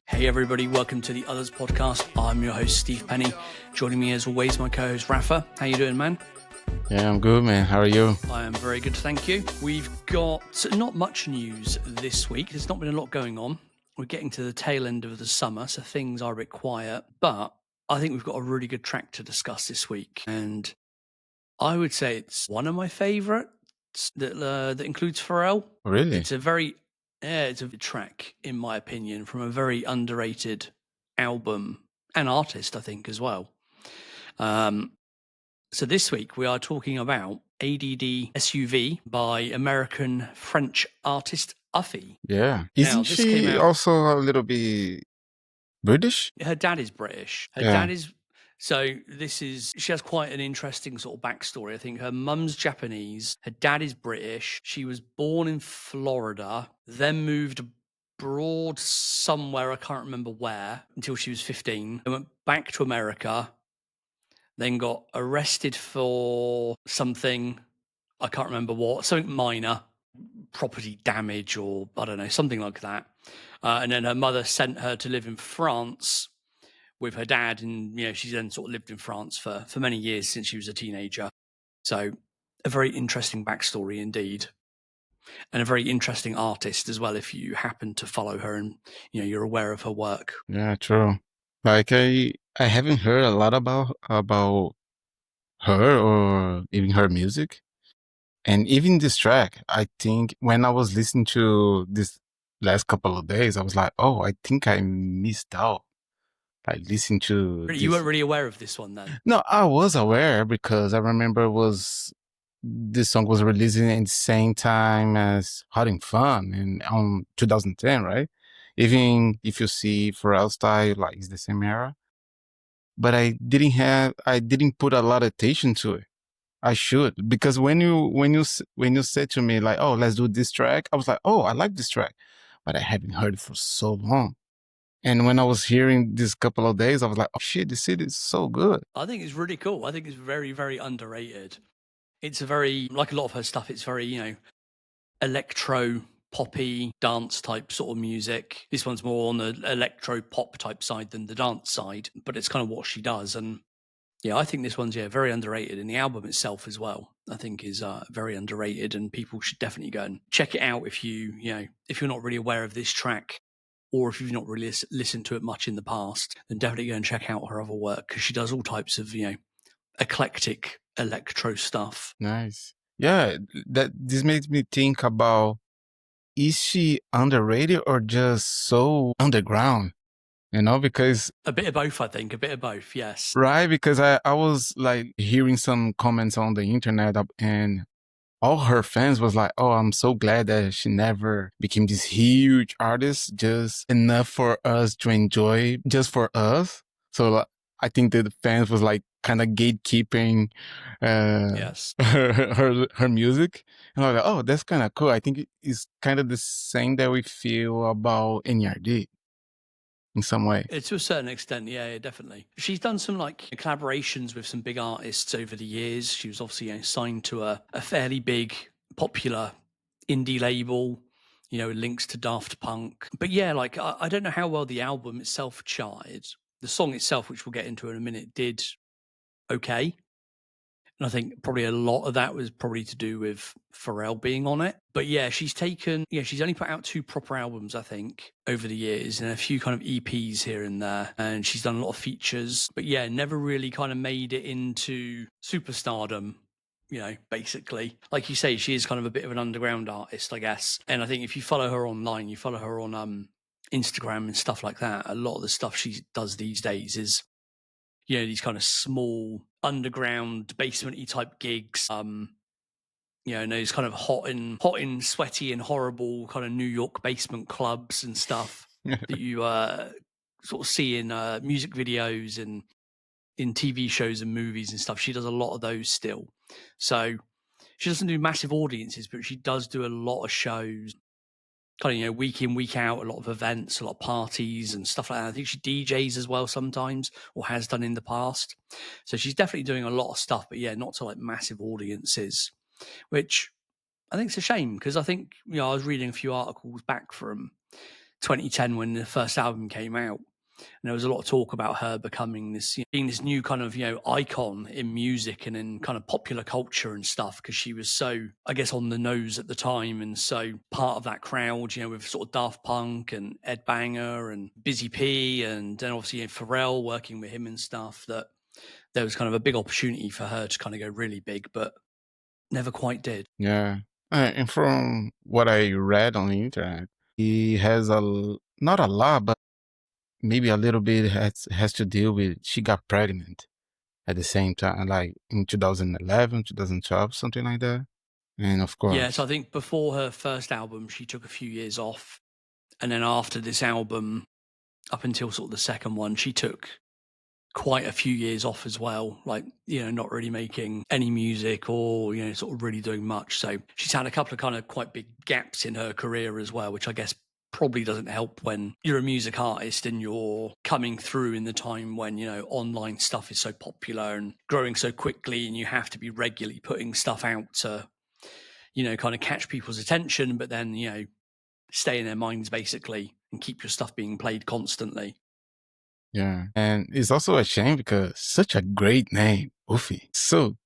Hey everybody, welcome to the Otherz Podcast. I'm your host, Steve Penny. Joining me as always, my co-host, Rafa. How you doing, man? Yeah, I'm good, man. How are you? I am very good, thank you. We've got not much news this week. There's not been a lot going on. We're getting to the tail end of the summer, so things are a bit quiet. But I think we've got a really good track to discuss this week. And I would say it's one of my favourites that includes Pharrell. Really? It's a track, in my opinion, from a very underrated album and artist, I think, as well. So this week we are talking about ADD SUV by American-French artist Uffie. Yeah. Now, Isn't this came she out. also a little bit British? Her dad is British. Her Yeah. dad is. So she has quite an interesting sort of backstory. I think her mum's Japanese, her dad is British. She was born in Florida, then moved abroad somewhere, I can't remember where, until she was 15. And went back to America, then got arrested for something, I can't remember what, something minor, property damage or I don't know, something like that. And then her mother sent her to live in France with her dad, and she's then sort of lived in France for many years since she was a teenager. So a very interesting backstory indeed, and a very interesting artist as well if you happen to follow her and you're aware of her work. Yeah, true. Like I haven't heard a lot about her or even her music. And even this track, I think when I was listening to this last couple of days, I was like, oh, I think I missed out. Like listening to You weren't really aware of this one then? No, I was aware because I remember this song was released in the same time as Hot and Fun on 2010, right? Even if you see Pharrell style, like it's the same era. But I didn't put a lot of attention to it. I should, because when you said to me like, oh, let's do this track, I was like, oh, I like this track, but I haven't heard it for so long. And when I was hearing this couple of days, I was like, oh shit, this shit is so good. I think it's really cool. I think it's very, very underrated. It's a very, like a lot of her stuff, it's very, electro poppy dance type sort of music. This one's more on the electro pop type side than the dance side, but it's kind of what she does. And yeah, I think this one's very underrated, and the album itself as well, I think is very underrated, and people should definitely go and check it out if you're not really aware of this track, or if you've not really listened to it much in the past, then definitely go and check out her other work, because she does all types of eclectic electro stuff. Nice. Yeah, this makes me think about, is she underrated or just so underground? Because A bit of both, I think. A bit of both, yes. right, because I was like hearing some comments on the internet and all her fans was like, oh, I'm so glad that she never became this huge artist, just enough for us to enjoy, just for us. So like, I think that the fans was like kind of gatekeeping Yes. her music. And I was like, oh, that's kind of cool. I think it's kind of the same that we feel about N.E.R.D. in some way. To a certain extent, yeah, definitely. She's done some like collaborations with some big artists over the years. She was obviously signed to a fairly big, popular indie label, links to Daft Punk. But yeah, like I don't know how well the album itself charted. The song itself, which we'll get into in a minute, did okay. And I think probably a lot of that was probably to do with Pharrell being on it. But yeah, she's only put out 2 proper albums, I think, over the years, and a few kind of EPs here and there. And she's done a lot of features, but yeah, never really kind of made it into superstardom, basically. Like you say, she is kind of a bit of an underground artist, I guess. And I think if you follow her online, you follow her on Instagram and stuff like that, a lot of the stuff she does these days is these kind of small underground basement-y type gigs, those kind of hot and sweaty and horrible kind of New York basement clubs and stuff that you sort of see in music videos and in TV shows and movies and stuff. She does a lot of those still. So she doesn't do massive audiences, but she does do a lot of shows, kind of, week in, week out, a lot of events, a lot of parties and stuff like that. I think she DJs as well sometimes, or has done in the past. So she's definitely doing a lot of stuff, but yeah, not to like massive audiences, which I think it's a shame, because I think, I was reading a few articles back from 2010 when the first album came out. And there was a lot of talk about her becoming this, being this new kind of, icon in music and in kind of popular culture and stuff, because she was so, I guess, on the nose at the time and so part of that crowd, with sort of Daft Punk and Ed Banger and Busy P and then obviously Pharrell working with him and stuff, that there was kind of a big opportunity for her to kind of go really big, but never quite did. Yeah. And from what I read on the internet, he has not a lot, but maybe a little bit has to deal with she got pregnant at the same time, like in 2011, 2012, something like that. And of course. Yeah, so I think before her first album, she took a few years off. And then after this album, up until sort of the second one, she took quite a few years off as well, like, not really making any music or, sort of really doing much. So she's had a couple of kind of quite big gaps in her career as well, which I guess probably doesn't help when you're a music artist and you're coming through in the time when, online stuff is so popular and growing so quickly and you have to be regularly putting stuff out to, kind of catch people's attention, but then, stay in their minds basically and keep your stuff being played constantly. Yeah. And it's also a shame because such a great name, Uffie. So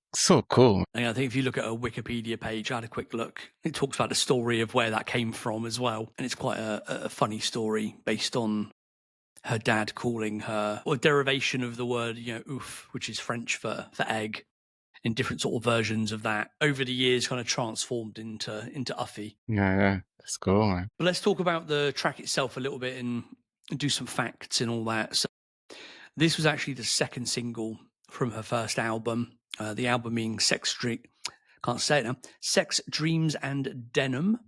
cool. And I think if you look at a Wikipedia page, I had a quick look. It talks about the story of where that came from as well. And it's quite a funny story based on her dad calling her, or a derivation of the word, ouf, which is French for egg, in different sort of versions of that over the years kind of transformed into Uffie. Yeah. That's cool, man. But let's talk about the track itself a little bit and do some facts and all that. So this was actually the second single from her first album. The album being Sex Dreams and Denim.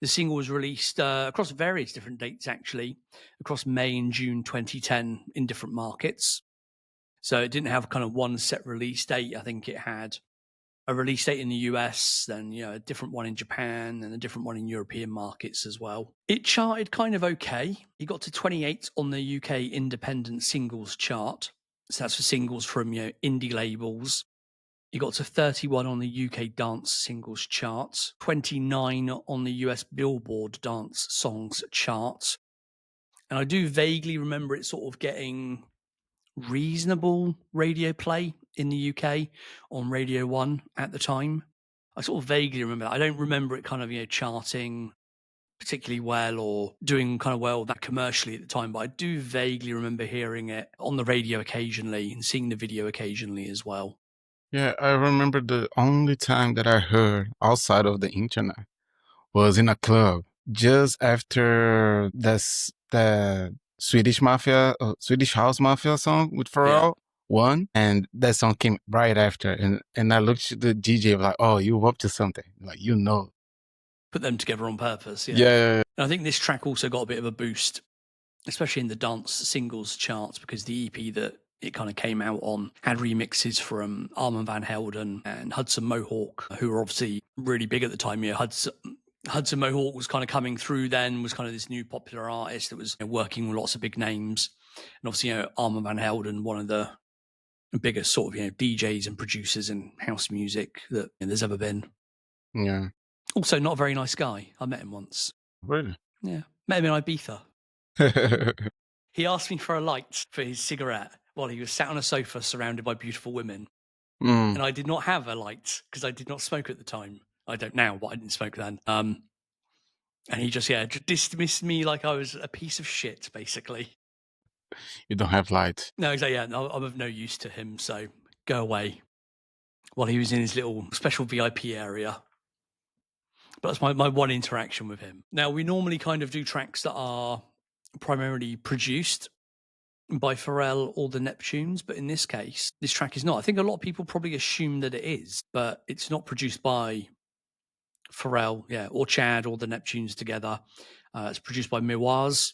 The single was released across various different dates, actually, across May and June 2010 in different markets. So it didn't have kind of one set release date. I think it had a release date in the US, then a different one in Japan, and a different one in European markets as well. It charted kind of okay. It got to 28 on the UK Independent Singles chart. So that's for singles from indie labels. It got to 31 on the UK Dance Singles chart, 29 on the US Billboard Dance Songs chart. And I do vaguely remember it sort of getting reasonable radio play in the UK on Radio 1 at the time. I sort of vaguely remember that. I don't remember it kind of, charting particularly well or doing kind of well that commercially at the time, but I do vaguely remember hearing it on the radio occasionally and seeing the video occasionally as well. Yeah, I remember the only time that I heard outside of the internet was in a club just after the Swedish House Mafia song with Pharrell won, and that song came right after, and I looked at the DJ like, "Oh, you up to something?" Like, Put them together on purpose. Yeah. And I think this track also got a bit of a boost, especially in the dance singles charts, because the EP that it kind of came out on had remixes from Armand Van Helden and Hudson Mohawk, who were obviously really big at the time. Hudson Mohawk was kind of coming through then, was kind of this new popular artist that was working with lots of big names. And obviously, Armand Van Helden, one of the biggest sort of, DJs and producers in house music that there's ever been. Yeah. Also, not a very nice guy. I met him once. Really? Yeah. Met him in Ibiza. He asked me for a light for his cigarette while he was sat on a sofa surrounded by beautiful women. And I did not have a light because I did not smoke at the time. I don't now, but I didn't smoke then. And he just dismissed me like I was a piece of shit, basically. You don't have light. No, exactly. I'm of no use to him, so go away. While he was in his little special VIP area. But that's my one interaction with him. Now, we normally kind of do tracks that are primarily produced by Pharrell or the Neptunes, but in this case, this track is not. I think a lot of people probably assume that it is, but it's not produced by Pharrell, or Chad or the Neptunes together. It's produced by Miwaz,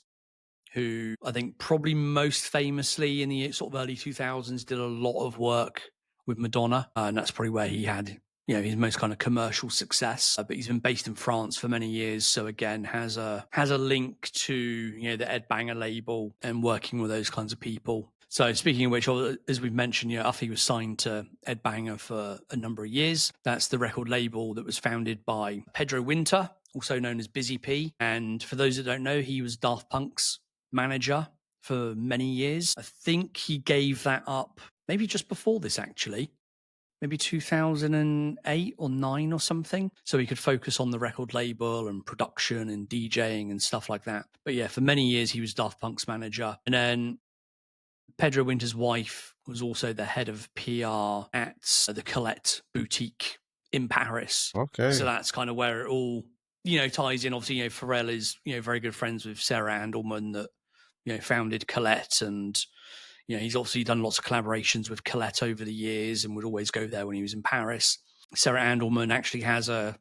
who I think probably most famously in the sort of early 2000s did a lot of work with Madonna, and that's probably where he had his most kind of commercial success. But he's been based in France for many years, so again has a link to the Ed Banger label and working with those kinds of people. So speaking of which, as we've mentioned, Uffie was signed to Ed Banger for a number of years. That's the record label that was founded by Pedro Winter, also known as Busy P. And for those that don't know, he was Daft Punk's manager for many years. I think he gave that up maybe just before this, actually. Maybe 2008 or 9 or something. So he could focus on the record label and production and DJing and stuff like that. But yeah, for many years, he was Daft Punk's manager. And then Pedro Winter's wife was also the head of PR at the Colette boutique in Paris. Okay. So that's kind of where it all, ties in. Obviously, Pharrell is, very good friends with Sarah Andelman that, founded Colette, and he's obviously done lots of collaborations with Colette over the years and would always go there when he was in Paris. Sarah Andelman actually has a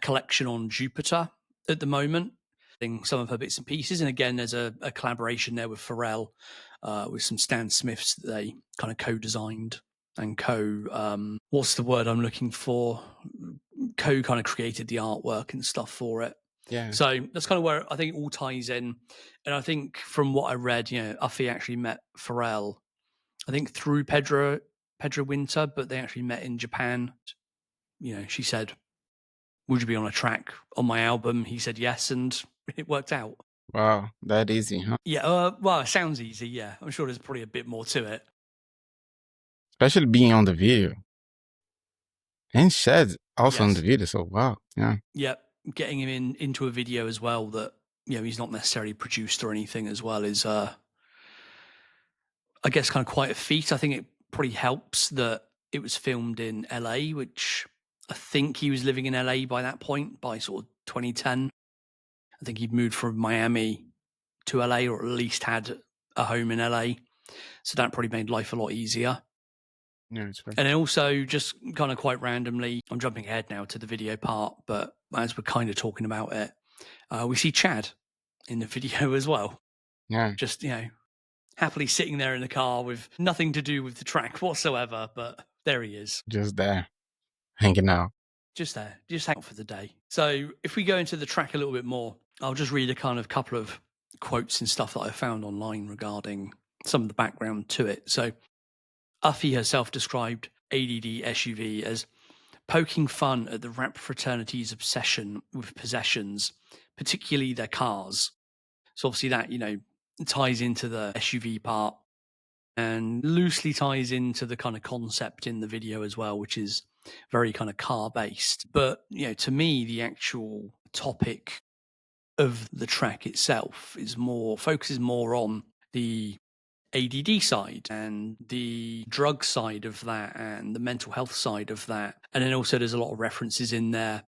collection on Jupiter at the moment, some of her bits and pieces. And again, there's a collaboration there with Pharrell, with some Stan Smiths that they kind of co-designed and what's the word I'm looking for? Kind of created the artwork and stuff for it. Yeah. So that's kind of where I think it all ties in. And I think from what I read, Uffie actually met Pharrell, I think through Pedro Winter, but they actually met in Japan. She said, "Would you be on a track on my album?" He said yes, and it worked out. Wow, that easy, huh? Yeah, well, it sounds easy, yeah. I'm sure there's probably a bit more to it. Especially being on the video. And Shad's also on Yes. the video, so wow, yeah. Yeah, getting him into a video as well that, he's not necessarily produced or anything as well is, I guess, kind of quite a feat. I think it probably helps that it was filmed in LA, which I think he was living in LA by that point, by sort of 2010. I think he'd moved from Miami to LA, or at least had a home in LA. So that probably made life a lot easier. Yeah, it's right. And then also, just kind of quite randomly, I'm jumping ahead now to the video part, but as we're kind of talking about it, we see Chad in the video as well. Yeah. Just, happily sitting there in the car with nothing to do with the track whatsoever, but there he is. Just there, hanging out. Just there, just hang out for the day. So if we go into the track a little bit more, I'll just read a kind of couple of quotes and stuff that I found online regarding some of the background to it. So Uffie herself described ADD SUV as poking fun at the rap fraternity's obsession with possessions, particularly their cars. So obviously that, ties into the SUV part and loosely ties into the kind of concept in the video as well, which is very kind of car based. But, to me, the actual topic of the track itself focuses more on the ADD side and the drug side of that and the mental health side of that. And then also there's a lot of references in there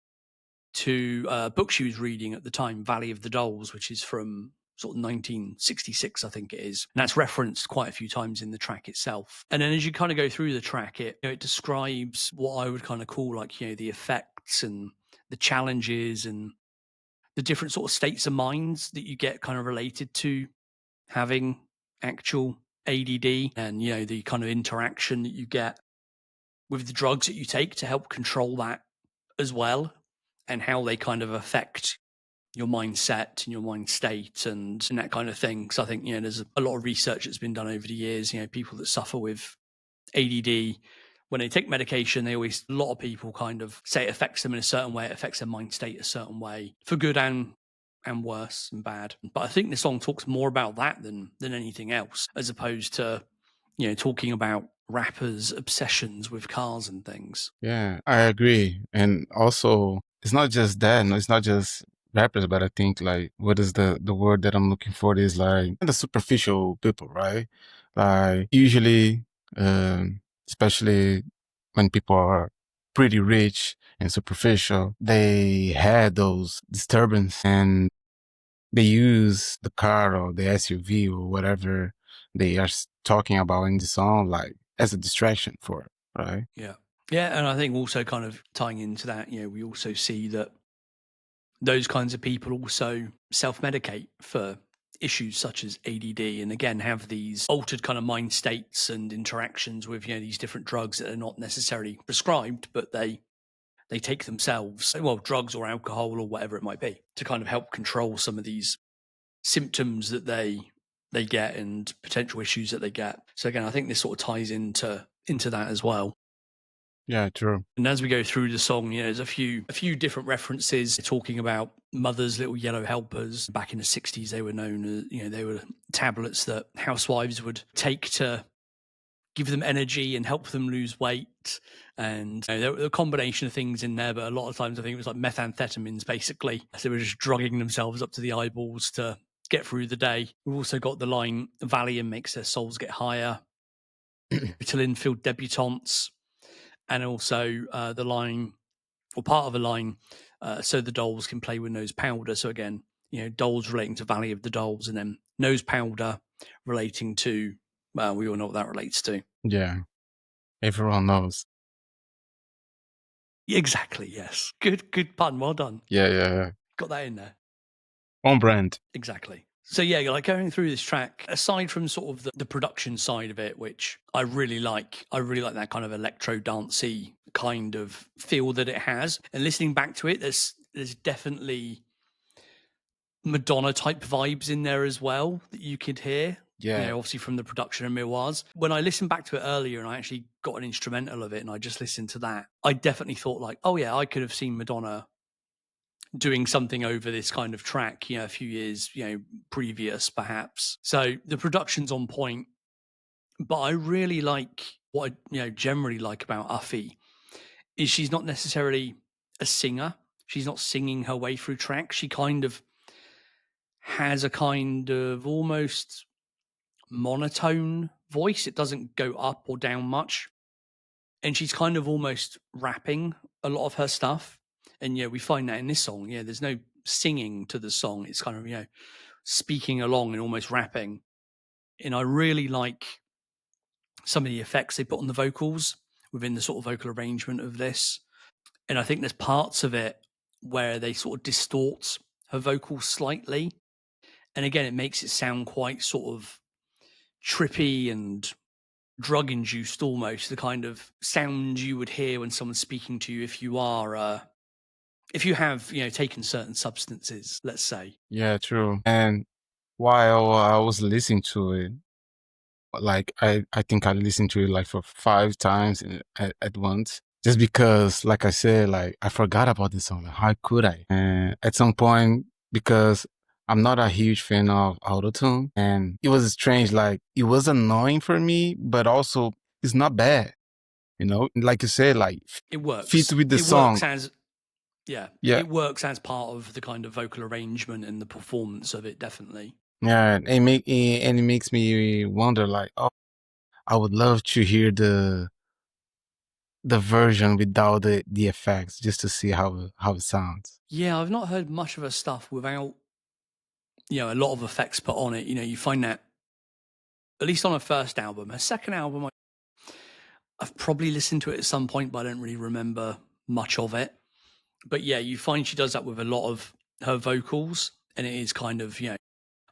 to a book she was reading at the time, Valley of the Dolls, which is from sort of 1966, I think it is. And that's referenced quite a few times in the track itself. And then as you kind of go through the track, it describes what I would kind of call like, the effects and the challenges and the different sort of states of minds that you get kind of related to having actual ADD, and the kind of interaction that you get with the drugs that you take to help control that as well, and how they kind of affect your mindset and your mind state and that kind of thing. So I think there's a lot of research that's been done over the years. People that suffer with ADD, when they take medication, a lot of people kind of say it affects them in a certain way. It affects their mind state a certain way, for good and worse and bad. But I think the song talks more about that than anything else, as opposed to, talking about rappers' obsessions with cars and things. Yeah, I agree. And also, it's not just that, no, it's not just rappers, but I think like what is the word that I'm looking for is like the superficial people, right? Like usually, especially when people are pretty rich and superficial, they had those disturbance and they use the car or the SUV or whatever they are talking about in the song like as a distraction for it, right? Yeah. Yeah, and I think also kind of tying into that, we also see that those kinds of people also self-medicate for issues such as ADD, and again have these altered kind of mind states and interactions with these different drugs that are not necessarily prescribed, but they take themselves, well, drugs or alcohol or whatever it might be, to kind of help control some of these symptoms that they get and potential issues that they get. So again, I think this sort of ties into that as well. Yeah, true. And as we go through the song, there's a few different references talking about mother's little yellow helpers. Back in the 60s, they were known as, they were tablets that housewives would take to give them energy and help them lose weight. And there were a combination of things in there, but a lot of times I think it was like methamphetamines, basically. So they were just drugging themselves up to the eyeballs to get through the day. We've also got the line, Valium makes their souls get higher. Ritalin-filled debutantes. And also the line, or part of a line, so the dolls can play with nose powder. So again, dolls relating to Valley of the Dolls, and then nose powder relating to, well, we all know what that relates to. Yeah, everyone knows. Exactly, yes. Good pun, well done. Yeah. Got that in there. On brand. Exactly. So yeah, like going through this track, aside from sort of the production side of it, which I really like that kind of electro dancey kind of feel that it has. And listening back to it, there's definitely Madonna type vibes in there as well that you could hear. Yeah. Obviously from the production of Miroirs. When I listened back to it earlier and I actually got an instrumental of it and I just listened to that, I definitely thought like, oh yeah, I could have seen Madonna doing something over this kind of track, a few years, previous perhaps. So the production's on point, but I really like what I, generally like about Uffie is she's not necessarily a singer. She's not singing her way through tracks. She kind of has a kind of almost monotone voice. It doesn't go up or down much. And she's kind of almost rapping a lot of her stuff. And we find that in this song. There's no singing to the song. It's kind of, speaking along and almost rapping. And I really like some of the effects they put on the vocals within the sort of vocal arrangement of this. And I think there's parts of it where they sort of distort her vocals slightly. And again, it makes it sound quite sort of trippy and drug induced almost, the kind of sound you would hear when someone's speaking to you if you are if you have taken certain substances, let's say. Yeah, true. And while I was listening to it, like I think I listened to it like for 5 times at once, just because, like I said, like I forgot about this song. Like, how could I? And at some point, because I'm not a huge fan of autotune, and it was strange. Like it was annoying for me, but also it's not bad. Like you said, like it works. Fits with the song. Works as it works as part of the kind of vocal arrangement and the performance of it, definitely. Yeah, it makes me wonder, like, oh, I would love to hear the version without the effects, just to see how it sounds. Yeah, I've not heard much of her stuff without a lot of effects put on it. You find that at least on her first album. Her second album, I've probably listened to it at some point, but I don't really remember much of it. But yeah, you find she does that with a lot of her vocals, and it is kind of,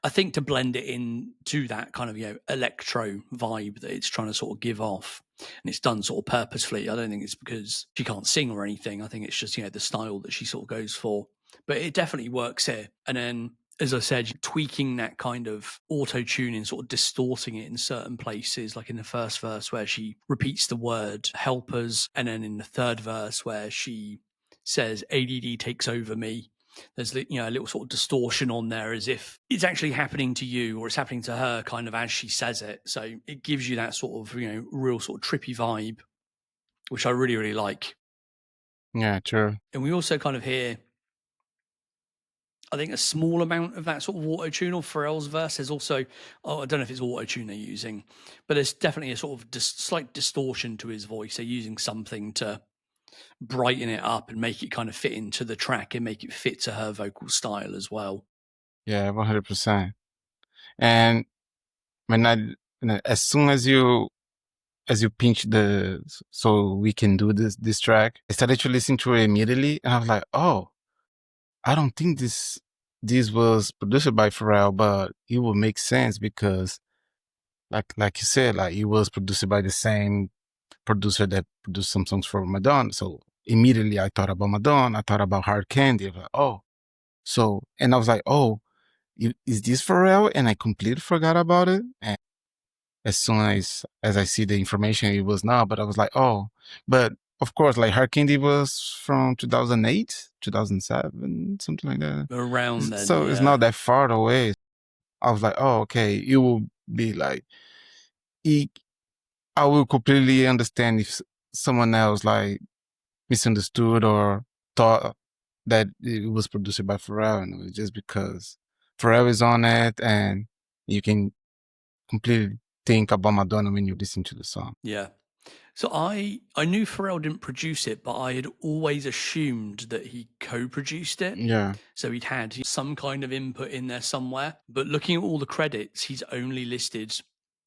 I think to blend it in to that kind of, electro vibe that it's trying to sort of give off. And it's done sort of purposefully. I don't think it's because she can't sing or anything. I think it's just, the style that she sort of goes for. But it definitely works here. And then, as I said, tweaking that kind of auto-tuning, sort of distorting it in certain places, like in the first verse where she repeats the word helpers, and then in the third verse where she says ADD takes over me. There's a little sort of distortion on there as if it's actually happening to you or it's happening to her kind of as she says it. So it gives you that sort of, real sort of trippy vibe, which I really, really like. Yeah, true. And we also kind of hear, I think, a small amount of that sort of auto-tune or Pharrell's verse. There's also, I don't know if it's auto-tune they're using, but there's definitely a sort of slight distortion to his voice. They're using something to brighten it up and make it kind of fit into the track and make it fit to her vocal style as well. Yeah, 100%. And as soon as you pinch so we can do this track, I started to listen to it immediately, and I was like, oh, I don't think this was produced by Pharrell, but it will make sense because, like you said, like it was produced by the same producer that produced some songs for Madonna. So immediately I thought about Madonna. I thought about Hard Candy. I was like, oh, and I was like, oh, is this Pharrell? And I completely forgot about it. And as soon as I see the information, it was not. But I was like, oh, but of course, like Hard Candy was from 2008, 2007, something like that. Around then, So it's not that far away. I was like, oh, okay. It will be like, I will completely understand if someone else like misunderstood or thought that it was produced by Pharrell, and it was just because Pharrell is on it, and you can completely think about Madonna when you listen to the song. Yeah. So I knew Pharrell didn't produce it, but I had always assumed that he co-produced it. Yeah. So he'd had some kind of input in there somewhere. But looking at all the credits, he's only listed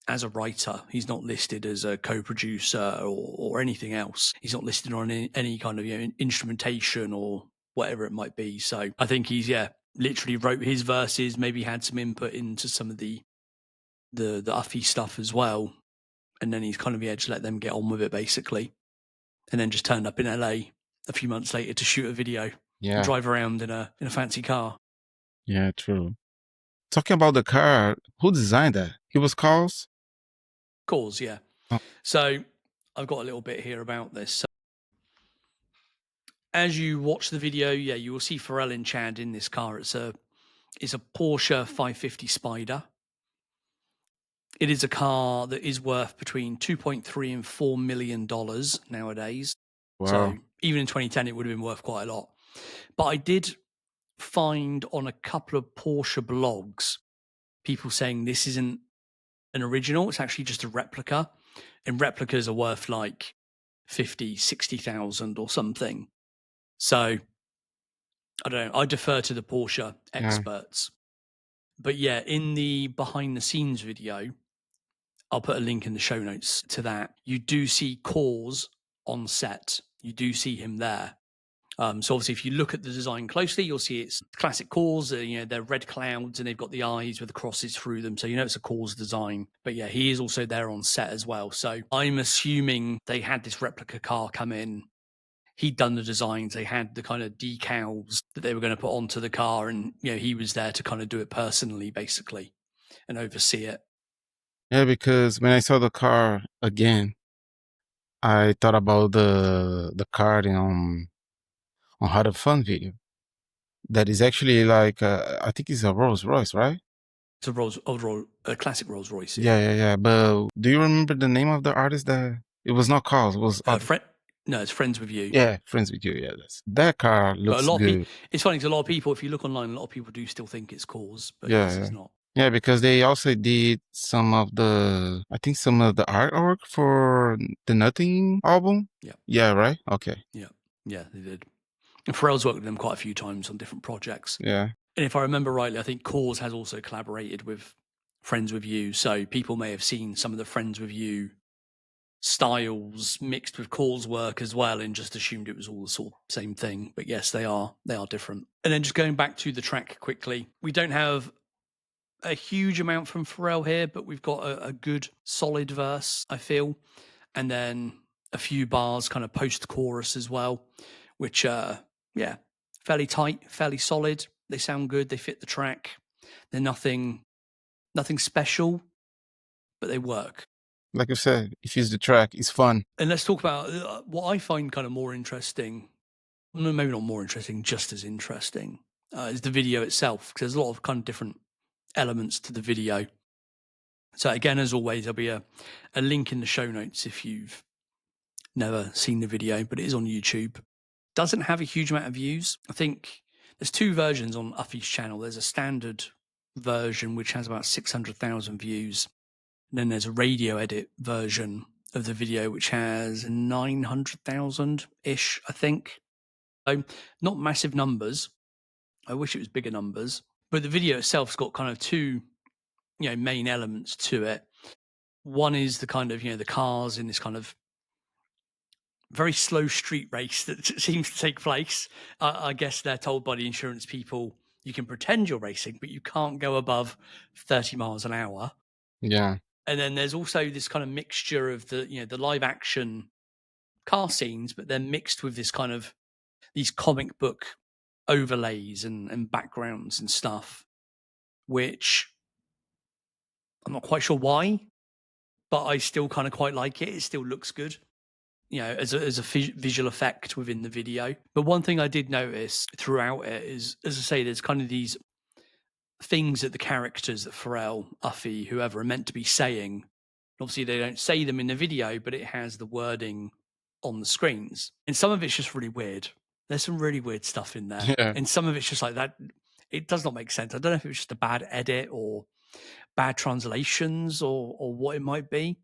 as a writer. He's not listed as a co-producer or anything else. He's not listed on any kind of instrumentation or whatever it might be. So I think he's literally wrote his verses, maybe had some input into some of the Uffie stuff as well. And then he's kind of just let them get on with it basically. And then just turned up in LA a few months later to shoot a video and drive around in a fancy car. Yeah, true. Talking about the car, who designed that? It was Carl's? Cause, yeah. Oh. So I've got a little bit here about this. So, as you watch the video, you will see Pharrell and Chad in this car. It's a Porsche 550 Spider. It is a car that is worth between $2.3 and $4 million nowadays. Wow. So even in 2010, it would have been worth quite a lot. But I did find on a couple of Porsche blogs people saying this isn't an original, it's actually just a replica, and replicas are worth like 50,000-60,000 or something. So I don't know, I defer to the Porsche experts. But yeah, in the behind the scenes video, I'll put a link in the show notes to that, you do see Cause on set. You do see him there. So obviously, if you look at the design closely, you'll see it's classic Cause. They're red clouds and they've got the eyes with the crosses through them. So it's a Cause design. But yeah, he is also there on set as well. So I'm assuming they had this replica car come in. He'd done the designs. They had the kind of decals that they were going to put onto the car, and he was there to kind of do it personally, basically, and oversee it. Yeah, because when I saw the car again, I thought about the car on How to Fun video. That is actually like I think it's a Rolls Royce, right? It's a classic Rolls Royce. Yeah. But do you remember the name of the artist that it was not Carl's? It was no, it's Friends with You. Yeah, Friends with You. Yeah, that car looks good. It's funny because a lot of people, if you look online, a lot of people do still think it's Cause, but it's not. Yeah, because they also did some of the artwork for the Nothing album. Yeah. Yeah, right? Okay. Yeah, they did. And Pharrell's worked with them quite a few times on different projects. Yeah. And if I remember rightly, I think Cause has also collaborated with Friends with You. So people may have seen some of the Friends with You styles mixed with Cause work as well and just assumed it was all the sort of same thing. But yes, they are different. And then just going back to the track quickly, we don't have a huge amount from Pharrell here, but we've got a good solid verse, I feel. And then a few bars kind of post-chorus as well, which fairly tight, fairly solid. They sound good. They fit the track. They're nothing special, but they work. Like you said, if it's the track, it's fun. And let's talk about what I find kind of more interesting. Maybe not more interesting, just as interesting, is the video itself. Because there's a lot of kind of different elements to the video. So again, as always, there'll be a link in the show notes if you've never seen the video, but it is on YouTube. Doesn't have a huge amount of views. I think there's two versions on Uffie's channel. There's a standard version, which has about 600,000 views. And then there's a radio edit version of the video, which has 900,000-ish, I think. So not massive numbers. I wish it was bigger numbers. But the video itself's got kind of two, main elements to it. One is the kind of, the cars in this kind of very slow street race that seems to take place. I guess they're told by the insurance people, you can pretend you're racing, but you can't go above 30 miles an hour. Yeah. And then there's also this kind of mixture of the live action car scenes, but they're mixed with this kind of these comic book overlays and backgrounds and stuff, which I'm not quite sure why, but I still kind of quite like it. It still looks good. as a visual effect within the video. But one thing I did notice throughout it is, as I say, there's kind of these things that the characters that Pharrell, Uffie, whoever are meant to be saying. Obviously, they don't say them in the video, but it has the wording on the screens. And some of it's just really weird. There's some really weird stuff in there. Yeah. And some of it's just like that. It does not make sense. I don't know if it was just a bad edit or bad translations or what it might be.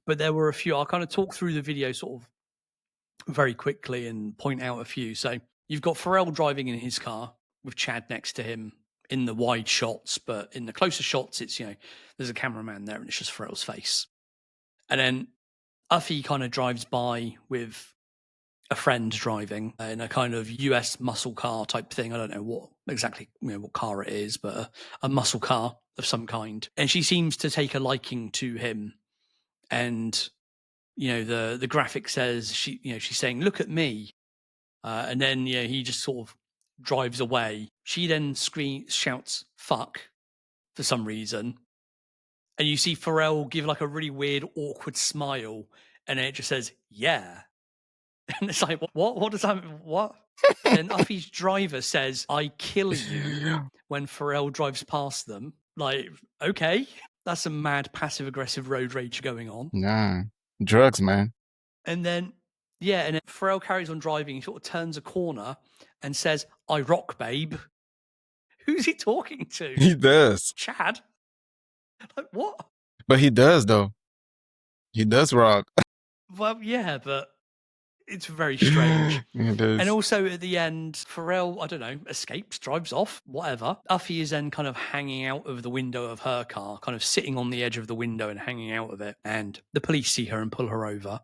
But there were a few. I'll kind of talk through the video sort of very quickly and point out a few. So you've got Pharrell driving in his car with Chad next to him in the wide shots, but in the closer shots, it's, there's a cameraman there and it's just Pharrell's face. And then Uffie kind of drives by with a friend driving in a kind of US muscle car type thing. I don't know what exactly, what car it is, but a muscle car of some kind. And she seems to take a liking to him. And, the graphic says she's saying, "Look at me." And then, he just sort of drives away. She then shouts, "Fuck," for some reason. And you see Pharrell give like a really weird, awkward smile. And then it just says, "Yeah." And it's like, what? What does that mean? What? And then Uffie's driver says, "I kill you," when Pharrell drives past them. Like, okay, that's some mad passive aggressive road rage going on. Nah, drugs, man. And then, and then Pharrell carries on driving. He sort of turns a corner and says, "I rock, babe." Who's he talking to? He does. Chad? Like, what? But he does, though. He does rock. Well, yeah, but it's very strange. It is. And also at the end, Pharrell, I don't know, escapes, drives off, whatever. Uffie is then kind of hanging out of the window of her car, kind of sitting on the edge of the window and hanging out of it. And the police see her and pull her over.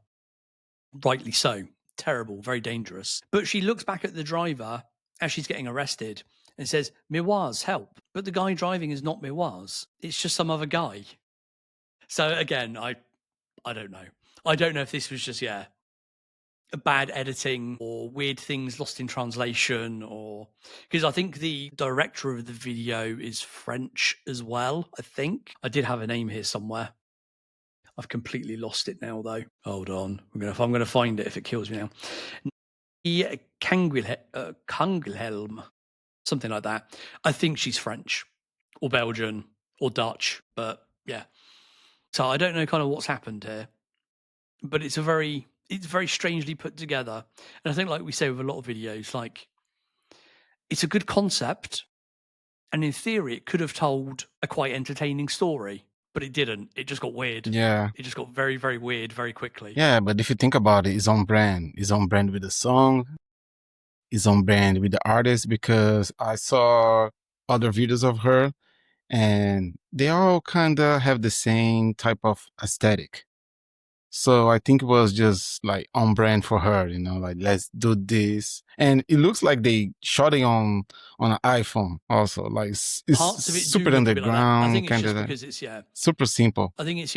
Rightly so. Terrible, very dangerous. But she looks back at the driver as she's getting arrested and says, "Miroise, help." But the guy driving is not Miroise. It's just some other guy. So again, I don't know. I don't know if this was just, a bad editing or weird things lost in translation, or because I think the director of the video is French as well. I think I did have a name here somewhere. I've completely lost it now, though. Hold on. I'm going to find it if it kills me now. Kangelhelm, something like that. I think she's French or Belgian or Dutch, but yeah. So I don't know kind of what's happened here, but it's very strangely put together. And I think, like we say with a lot of videos, like, it's a good concept, and in theory it could have told a quite entertaining story, but it didn't. It just got weird. Yeah. It just got very, very weird very quickly. Yeah, but if you think about it, it's on brand. It's on brand with the song. It's on brand with the artist, because I saw other videos of her and they all kind of have the same type of aesthetic. So I think it was just like on brand for her, like, let's do this. And it looks like they shot it on an iPhone also. Like, it's Parts of it super do look a bit like that. I underground, think it's kind just of because it's super simple. I think it's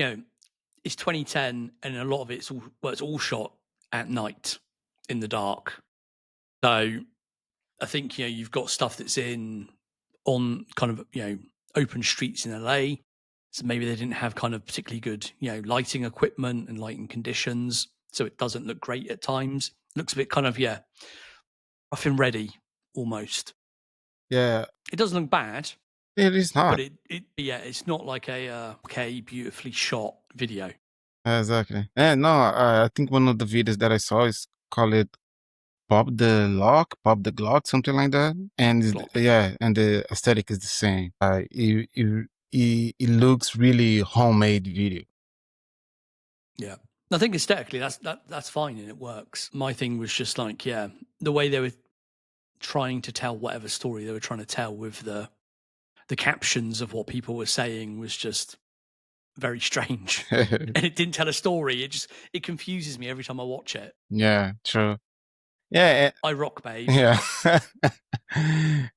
it's 2010, and a lot of it's all shot at night in the dark. So I think you've got stuff that's on kind of open streets in LA. So maybe they didn't have kind of particularly good lighting equipment and lighting conditions, so it doesn't look great at times. It looks a bit kind of rough and ready almost. Yeah, it doesn't look bad. it is not. But it's not like a beautifully shot video. Exactly. And no, I think one of the videos that I saw is called Pop the Glock, something like that. And and the aesthetic is the same. It looks really homemade video. Yeah. I think aesthetically that's fine and it works. My thing was just like, the way they were trying to tell whatever story they were trying to tell with the captions of what people were saying was just very strange. And it didn't tell a story. It confuses me every time I watch it. Yeah, true. Yeah, I rock, babe. Yeah.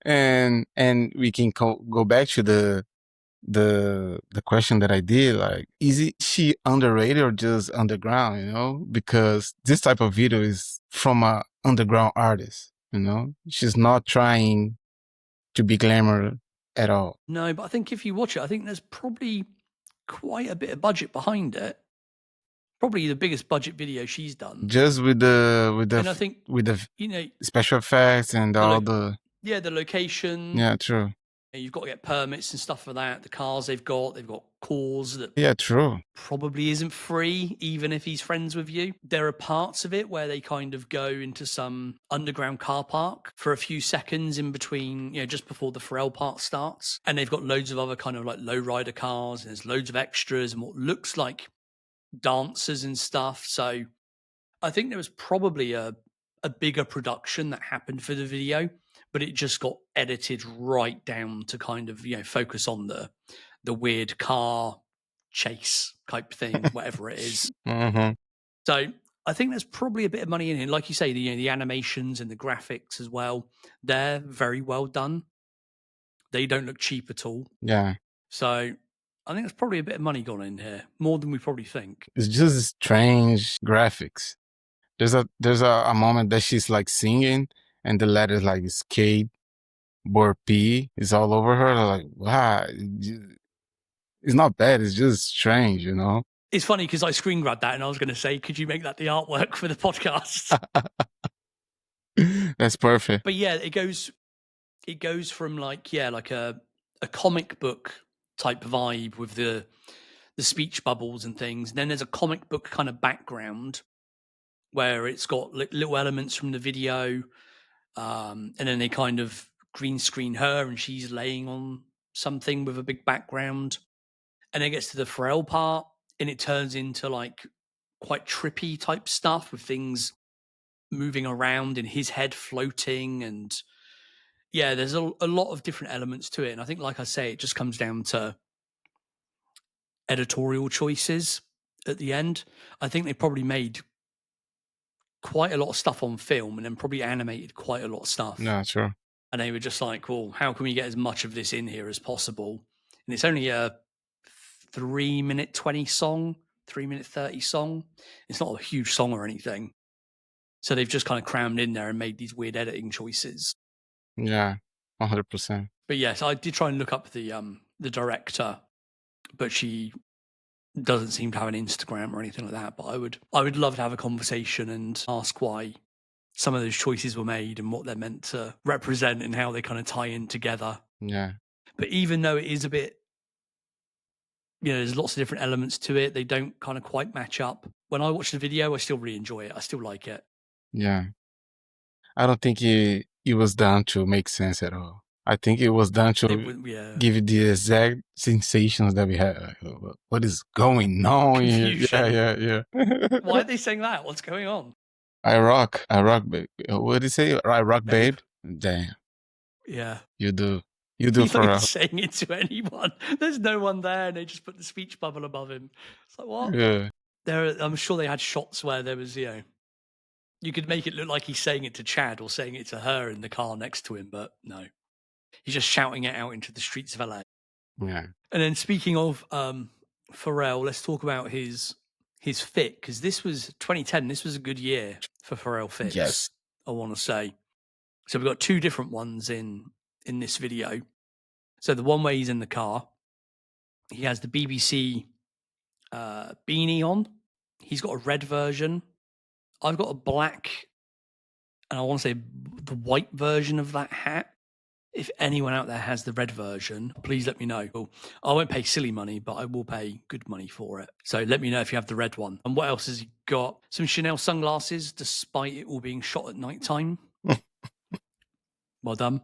and we can go back to the question that I did, like, is she underrated or just underground, because this type of video is from a underground artist, she's not trying to be glamour at all. No, but I think if you watch it, I think there's probably quite a bit of budget behind it. probably the biggest budget video she's done. Just with And I think, the special effects and all the location. Yeah, true. You've got to get permits and stuff for that. The cars they've got cores that true. probably isn't free, even if he's friends with you. There are parts of it where they kind of go into some underground car park for a few seconds in between, just before the Pharrell part starts. And they've got loads of other kind of like lowrider cars, and there's loads of extras and what looks like dancers and stuff. So I think there was probably a bigger production that happened for the video, but it just got edited right down to kind of focus on the weird car chase type thing, whatever it is. Mm-hmm. So I think there's probably a bit of money in it. Like you say, the animations and the graphics as well, they're very well done. They don't look cheap at all. Yeah. So I think there's probably a bit of money gone in here, more than we probably think. It's just strange graphics. There's a moment that she's like singing and the letters like skate, P is all over her. Like, wow, it's not bad. It's just strange, It's funny because I screen grabbed that and I was going to say, could you make that the artwork for the podcast? That's perfect. But yeah, it goes from like a comic book type vibe with the speech bubbles and things. And then there's a comic book kind of background where it's got little elements from the video. And then they kind of green screen her and she's laying on something with a big background. And then it gets to the Pharrell part and it turns into like quite trippy type stuff with things moving around and his head floating. And yeah, there's a lot of different elements to it. And I think, like I say, it just comes down to editorial choices at the end. I think they probably made quite a lot of stuff on film and then probably animated quite a lot of stuff. Yeah, sure. And they were just like, well, how can we get as much of this in here as possible? And it's only a 3-minute 20 song, 3-minute 30 song. It's not a huge song or anything. So they've just kind of crammed in there and made these weird editing choices. Yeah, 100%. But yes, I did try and look up the director, but she doesn't seem to have an Instagram or anything like that. But I would love to have a conversation and ask why some of those choices were made and what they're meant to represent and how they kind of tie in together. Yeah. But even though it is a bit, there's lots of different elements to it, they don't kind of quite match up. When I watch the video, I still really enjoy it. I still like it. Yeah. I don't think it was done to make sense at all. I think it was done to give you the exact sensations that we had. What is going on here? Yeah. Why are they saying that? What's going on? I rock, babe. What did he say? I rock, babe. Damn. Yeah. You do. Not saying it to anyone. There's no one there, and they just put the speech bubble above him. It's like, what? Yeah. I'm sure they had shots where there was, you could make it look like he's saying it to Chad or saying it to her in the car next to him, but no. He's just shouting it out into the streets of LA. Yeah. And then speaking of Pharrell, let's talk about his fit, because this was 2010. This was a good year for Pharrell fits. Yes. I want to say. So we've got two different ones in this video. So the one where he's in the car, he has the BBC beanie on. He's got a red version. I've got a black, and I want to say the white version of that hat. If anyone out there has the red version, please let me know. I won't pay silly money, but I will pay good money for it. So let me know if you have the red one. And what else has he got? Some Chanel sunglasses, despite it all being shot at nighttime. Well done.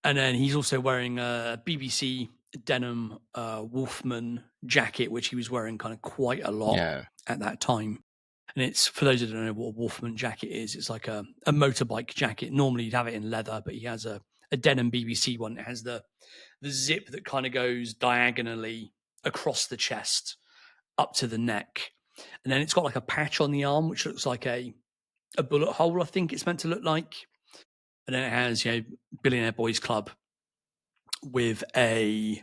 And then he's also wearing a BBC denim Wolfman jacket, which he was wearing kind of quite a lot at that time. And it's, for those who don't know what a Wolfman jacket is, it's like a motorbike jacket. Normally you'd have it in leather, but he has a denim BBC one. It has the zip that kind of goes diagonally across the chest up to the neck. And then it's got like a patch on the arm, which looks like a bullet hole, I think it's meant to look like. And then it has, Billionaire Boys Club with a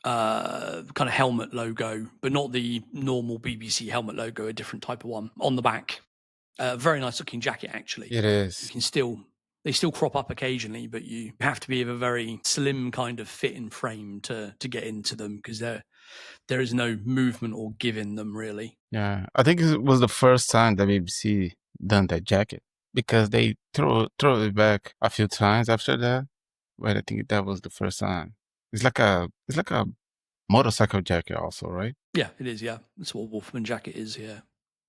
kind of helmet logo, but not the normal BBC helmet logo, a different type of one on the back. Very nice looking jacket, actually. It is. You can still They still crop up occasionally, but you have to be of a very slim kind of fit and frame to get into them because there is no movement or give in them really. Yeah, I think it was the first time that BBC done that jacket because they throw it back a few times after that, but I think that was the first time. It's like a motorcycle jacket also, right? Yeah, it is. Yeah, that's what a Wolfman jacket is. Yeah,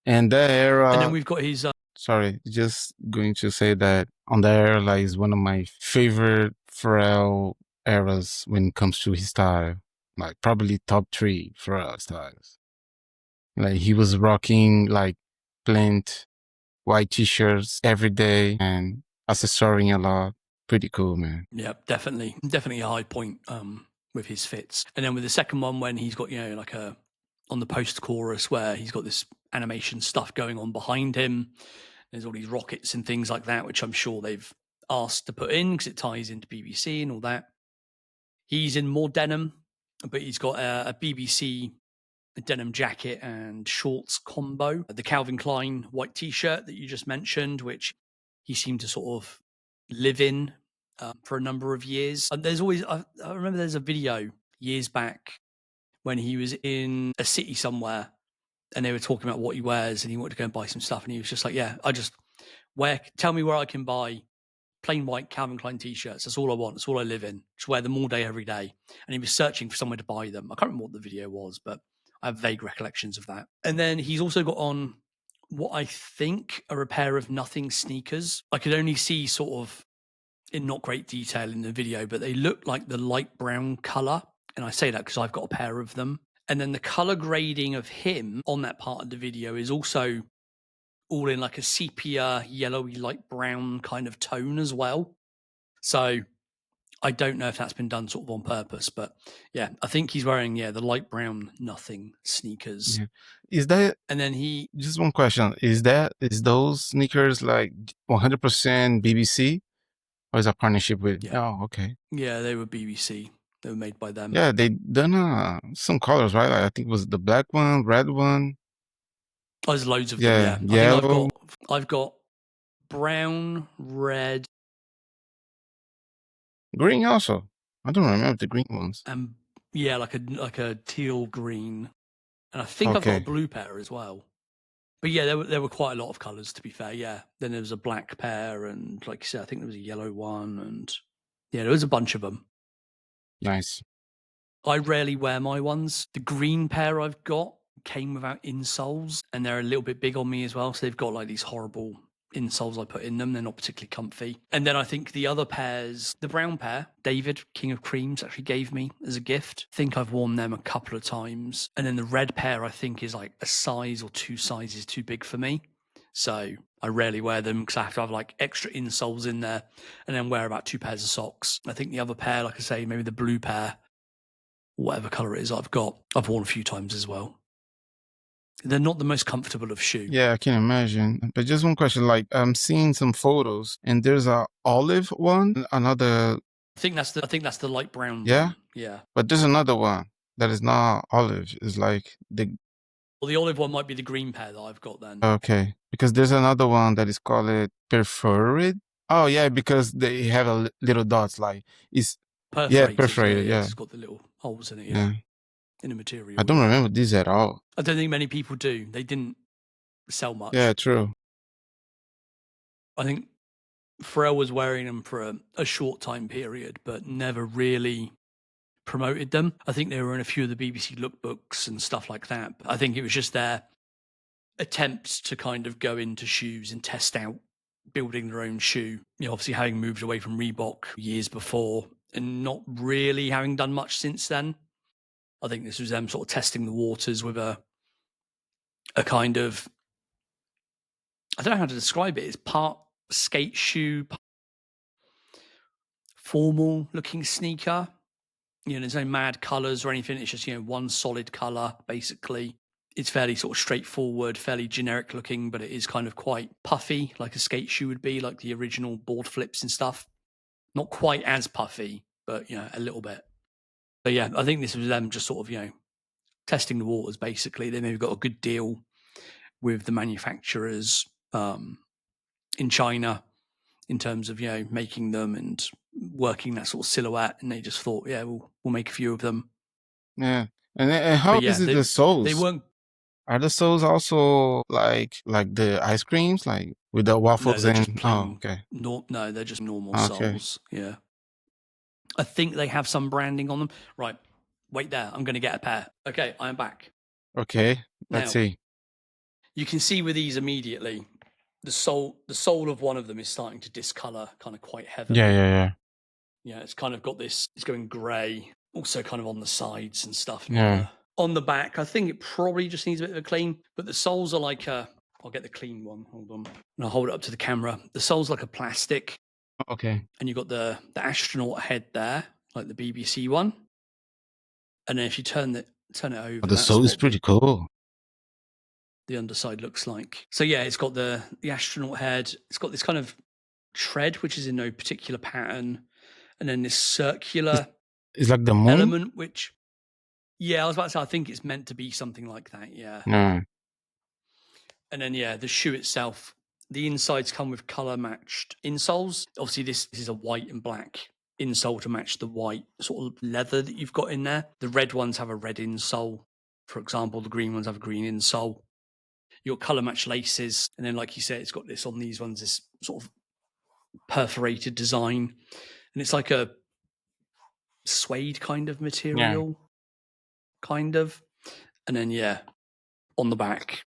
And that era, and then we've got his. sorry, just going to say that on that era like, is one of my favorite Pharrell eras when it comes to his style. Like probably top 3 Pharrell styles. Like he was rocking like Blint white t-shirts every day and accessorying a lot. Pretty cool, man. Yeah, definitely a high point with his fits. And then with the second one, when he's got like a on the post chorus where he's got this animation stuff going on behind him. There's all these rockets and things like that, which I'm sure they've asked to put in because it ties into BBC and all that. He's in more denim, but he's got a BBC denim jacket and shorts combo. The Calvin Klein white t-shirt that you just mentioned, which he seemed to sort of live in for a number of years. And there's always, I remember there's a video years back when he was in a city somewhere and they were talking about what he wears and he wanted to go and buy some stuff. And he was just like, yeah, tell me where I can buy plain white Calvin Klein t-shirts. That's all I want. That's all I live in. Just wear them all day, every day. And he was searching for somewhere to buy them. I can't remember what the video was, but I have vague recollections of that. And then he's also got on what I think are a pair of nothing sneakers. I could only see sort of in not great detail in the video, but they look like the light brown color. And I say that because I've got a pair of them. And then the color grading of him on that part of the video is also all in like a sepia, yellowy, light brown kind of tone as well. So I don't know if that's been done sort of on purpose, but yeah, I think he's wearing the light brown nothing sneakers. Yeah. Is that And then he just one question? Is those sneakers like 100% BBC or is that partnership with? Yeah. Oh, okay. Yeah, they were BBC. They were made by them. Yeah, they done some colors, right? Like, I think it was the black one, red one. Oh, there's loads of Yeah, them. yeah. I think I've got brown, red, green also. I don't remember the green ones. and like a teal green. And I think I've got a blue pair as well. But yeah, there were quite a lot of colours, to be fair. Yeah, then there was a black pair, and like you said, I think there was a yellow one, and yeah, there was a bunch of them. Nice. I rarely wear my ones. The green pair I've got came without insoles, and they're a little bit big on me as well. So they've got like these horrible insoles I put in them. They're not particularly comfy. And then I think the other pairs, the brown pair, David, King of Creams, actually gave me as a gift. I think I've worn them a couple of times. And then the red pair, I think, is like a size or 2 sizes too big for me. So I rarely wear them because I have to have like extra insoles in there and then wear about 2 pairs of socks. I think the other pair, like I say, maybe the blue pair, whatever color it is I've worn a few times as well. They're not the most comfortable of shoe. Yeah, I can imagine. But just one question, like I'm seeing some photos and there's a olive one, another. I think that's the light brown Yeah? one. Yeah. But there's another one that is not olive. It's like Well, the olive one might be the green pair that I've got then. Okay. Because there's another one that is called perforated. Oh yeah, because they have a little dots like it's perforated. Yeah. It's got the little holes in it. Yeah. In the material. I don't remember these at all. I don't think many people do. They didn't sell much. Yeah, true. I think Pharrell was wearing them for a short time period, but never really promoted them. I think they were in a few of the BBC lookbooks and stuff like that. But I think it was just their attempts to kind of go into shoes and test out building their own shoe. You know, obviously having moved away from Reebok years before and not really having done much since then. I think this was them sort of testing the waters with a kind of, I don't know how to describe it. It's part skate shoe, formal looking sneaker. You know, there's no mad colors or anything. It's just, one solid color, basically. It's fairly sort of straightforward, fairly generic looking, but it is kind of quite puffy, like a skate shoe would be, like the original board flips and stuff. Not quite as puffy, but, a little bit. But yeah, I think this was them just sort of, testing the waters, basically. They maybe got a good deal with the manufacturers in China in terms of, making them and working that sort of silhouette. And they just thought, we'll make a few of them. Yeah. And how is it the soles? They weren't. Are the soles also like the ice creams, like with the waffles? No, they're just and plain. okay. No, they're just normal Okay. soles. Yeah. I think they have some branding on them. Right. Wait there. I'm going to get a pair. Okay, I am back. Okay. Let's see. You can see with these immediately, the sole of one of them is starting to discolor kind of quite heavily. Yeah. Yeah, it's kind of got this, it's going grey, also kind of on the sides and stuff. Yeah. On the back, I think it probably just needs a bit of a clean, but the soles are like I'll get the clean one. Hold on. And I'll hold it up to the camera. The sole's like a plastic. Okay. And you've got the astronaut head there, like the BBC one. And then if you turn it over, the sole is pretty cool. The underside looks like. So yeah, it's got the astronaut head. It's got this kind of tread, which is in no particular pattern. And then this circular it's like the moon element, which, I was about to say, I think it's meant to be something like that. Yeah. And then, the shoe itself, the insides come with color matched insoles. Obviously, this is a white and black insole to match the white sort of leather that you've got in there. The red ones have a red insole. For example, the green ones have a green insole. Your color matched laces. And then, like you said, it's got this on these ones, this sort of perforated design. And it's like a suede kind of material, kind of. And then, on the back,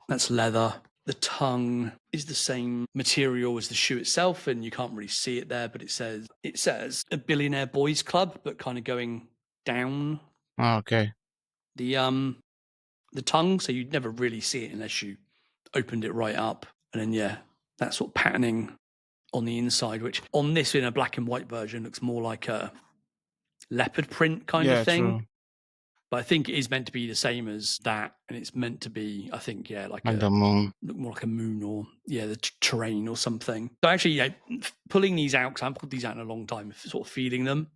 that's leather. The tongue is the same material as the shoe itself, and you can't really see it there, but it says a Billionaire Boys Club, but kind of going down. Oh, okay. The tongue, so you'd never really see it unless you opened it right up. And then that sort of patterning on the inside, which on this in a black and white version looks more like a leopard print kind of thing. True. But I think it is meant to be the same as that, and it's meant to be, I think, like the moon. Look more like a moon, or the terrain or something. So actually, pulling these out, because I haven't pulled these out in a long time, sort of feeling them,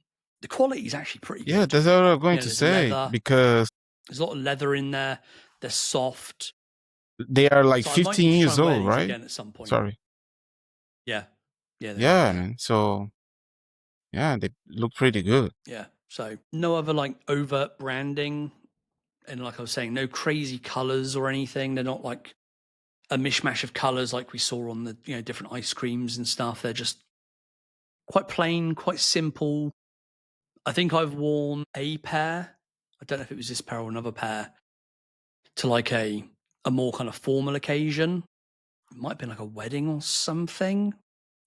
the quality is actually pretty good. Yeah, that's what I was going to say, leather, because there's a lot of leather in there. They're soft. They are like 15 years old, right? Again at some point. Sorry. Yeah, man. So yeah, they look pretty good. Yeah. So no other like overt branding, and like I was saying, no crazy colors or anything. They're not like a mishmash of colors like we saw on the different ice creams and stuff. They're just quite plain, quite simple. I think I've worn a pair. I don't know if it was this pair or another pair to like a more kind of formal occasion. It might have been like a wedding or something,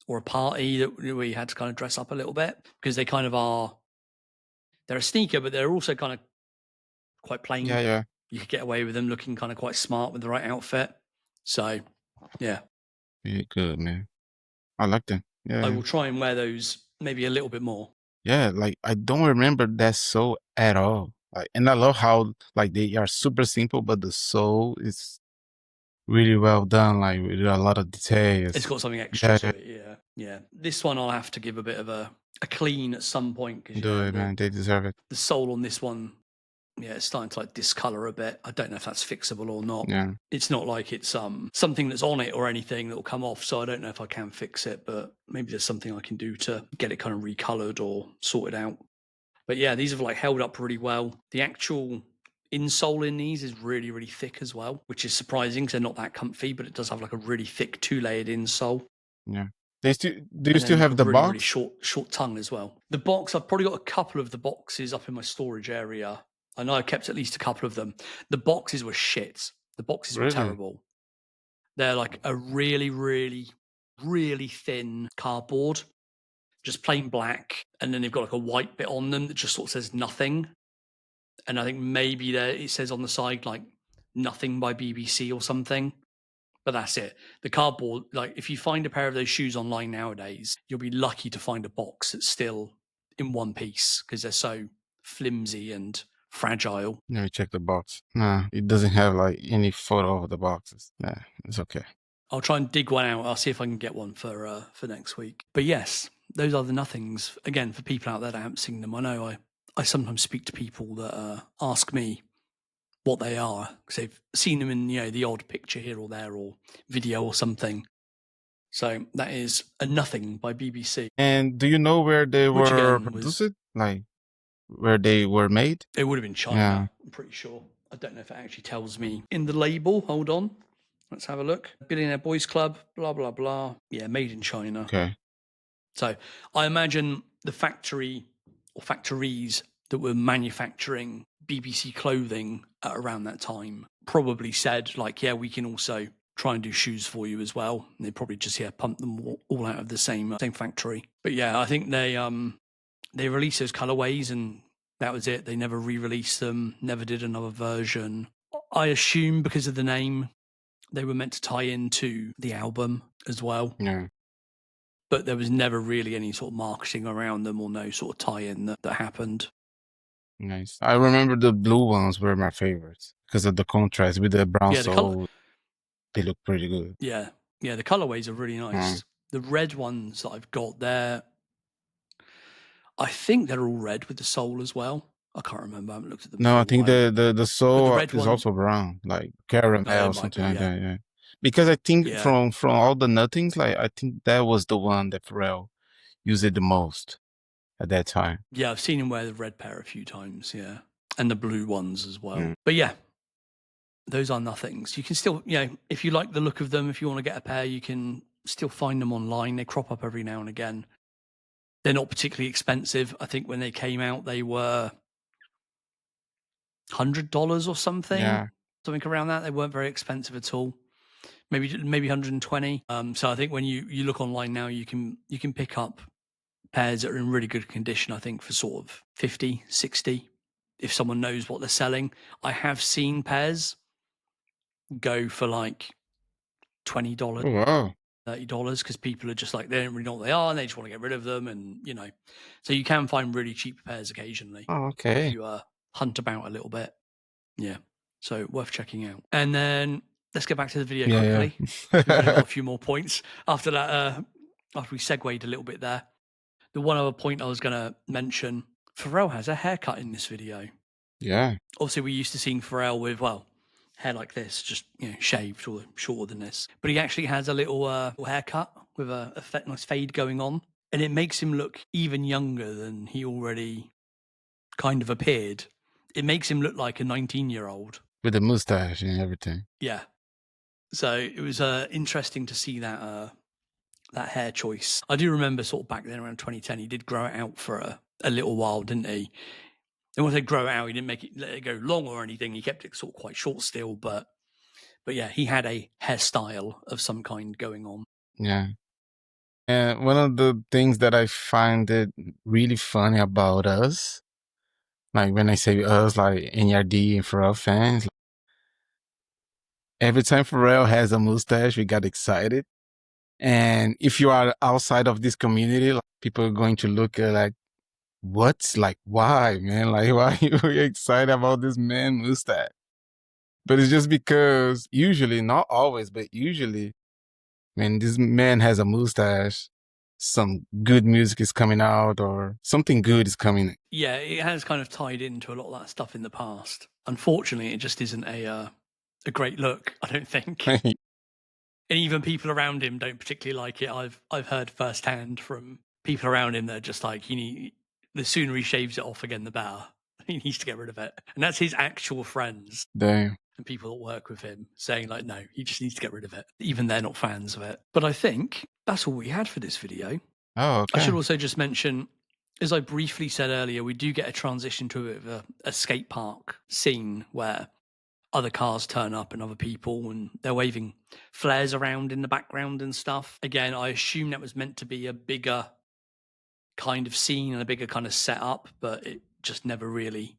or a party that we had to kind of dress up a little bit, because they kind of are. They're a sneaker, but they're also kind of quite plain. Yeah. You could get away with them looking kind of quite smart with the right outfit. So, yeah. Very good, man. I like them. Yeah. I will try and wear those maybe a little bit more. Yeah, like I don't remember that sole at all. Like, and I love how like they are super simple, but the sole is really well done, like with a lot of details. It's got something extra to it, yeah. This one I'll have to give a bit of a clean at some point. Do it, man. They deserve it. The sole on this one, it's starting to like discolor a bit. I don't know if that's fixable or not. Yeah. It's not like it's something that's on it or anything that will come off, so I don't know if I can fix it, but maybe there's something I can do to get it kind of recolored or sorted out. But yeah, these have like held up really well. The actual insole in these is really, really thick as well, which is surprising because they're not that comfy, but it does have like a really thick 2-layered insole. Yeah. Do you still have the box? Really short tongue as well. The box, I've probably got a couple of the boxes up in my storage area. I know I kept at least a couple of them. The boxes were shit. The boxes were terrible. They're like a really, really, really thin cardboard, just plain black. And then they've got like a white bit on them that just sort of says nothing. And I think maybe it says on the side like nothing by BBC or something. But that's it. The cardboard, like if you find a pair of those shoes online nowadays, you'll be lucky to find a box that's still in one piece because they're so flimsy and fragile. Let me check the box. No, it doesn't have like any photo of the boxes. Yeah, it's okay. I'll try and dig one out. I'll see if I can get one for next week. But yes, those are the nothings. Again, for people out there that haven't seen them, I know I sometimes speak to people that ask me what they are because they've seen them in the odd picture here or there or video or something. So that is A Nothing by BBC. And do you know where they Which were again was, produced? Like where they were made? it would have been China, Yeah. I'm pretty sure. I don't know if it actually tells me in the label. Hold on. Let's have a look. Billionaire Boys Club, blah, blah, blah. Yeah, made in China. Okay. So I imagine the factory or factories that were manufacturing BBC clothing at around that time probably said, like, yeah, we can also try and do shoes for you as well. And they probably just, yeah, pumped them all out of the same factory. But yeah, I think they released those colorways and that was it. They never re-released them, never did another version. I assume because of the name, they were meant to tie into the album as well. Yeah. But there was never really any sort of marketing around them or no sort of tie-in that happened. Nice. I remember the blue ones were my favorites because of the contrast with the brown sole. They look pretty good. Yeah. Yeah, the colorways are really nice. The red ones that I've got there, I think they're all red with the sole as well. I can't remember. I haven't looked at them. No, I think the sole red is one, also brown, like caramel or something like that. Yeah, because I think from all the nothings, like I think that was the one that Pharrell used it the most at that time. Yeah, I've seen him wear the red pair a few times. Yeah, and the blue ones as well. But yeah, those are nothings. You can still, you know, if you like the look of them, if you want to get a pair, you can still find them online. They crop up every now and again. They're not particularly expensive. I think when they came out, they were $100 or something, something around that. They weren't very expensive at all. Maybe 120. So I think when you look online now, you can pick up pairs that are in really good condition. I think for sort of 50, 60, if someone knows what they're selling. I have seen pairs go for like $20. Oh, wow. $30 because people are just like, they don't really know what they are and they just want to get rid of them. And, you know, so you can find really cheap pairs occasionally. Oh, okay. If you hunt about a little bit. Yeah. So worth checking out. And then let's get back to the video quickly. We've only got a few more points after that. After we segued a little bit there. The one other point I was going to mention, Pharrell has a haircut in this video. Yeah. Obviously, we're used to seeing Pharrell with, well, hair like this, just, you know, shaved or shorter than this. But he actually has a little haircut with a nice fade going on. And it makes him look even younger than he already kind of appeared. It makes him look like a 19-year-old. With the mustache and everything. Yeah. So it was interesting to see that hair choice. I do remember sort of back then around 2010, he did grow it out for a little while, didn't he? And when they grow it out, he didn't let it go long or anything. He kept it sort of quite short still, but yeah, he had a hairstyle of some kind going on. Yeah. And one of the things that I find it really funny about us, like when I say us, like N.E.R.D and Pharrell fans, every time Pharrell has a mustache, we got excited. And if you are outside of this community, like, people are going to look at like, what's like, why, man? Like, why are you excited about this man mustache? But it's just because usually, not always, but usually, when this man has a mustache, some good music is coming out or something good is coming. Yeah, it has kind of tied into a lot of that stuff in the past. Unfortunately, it just isn't a great look, I don't think. And even people around him don't particularly like it. I've heard firsthand from people around him that are just like, the sooner he shaves it off again, the better. He needs to get rid of it. And that's his actual friends. Damn. And people that work with him saying like, no, he just needs to get rid of it. Even they're not fans of it. But I think that's all we had for this video. Oh, okay. I should also just mention, as I briefly said earlier, we do get a transition to a bit of a skate park scene where other cars turn up and other people, and they're waving flares around in the background and stuff. Again, I assume that was meant to be a bigger kind of scene and a bigger kind of setup, but it just never really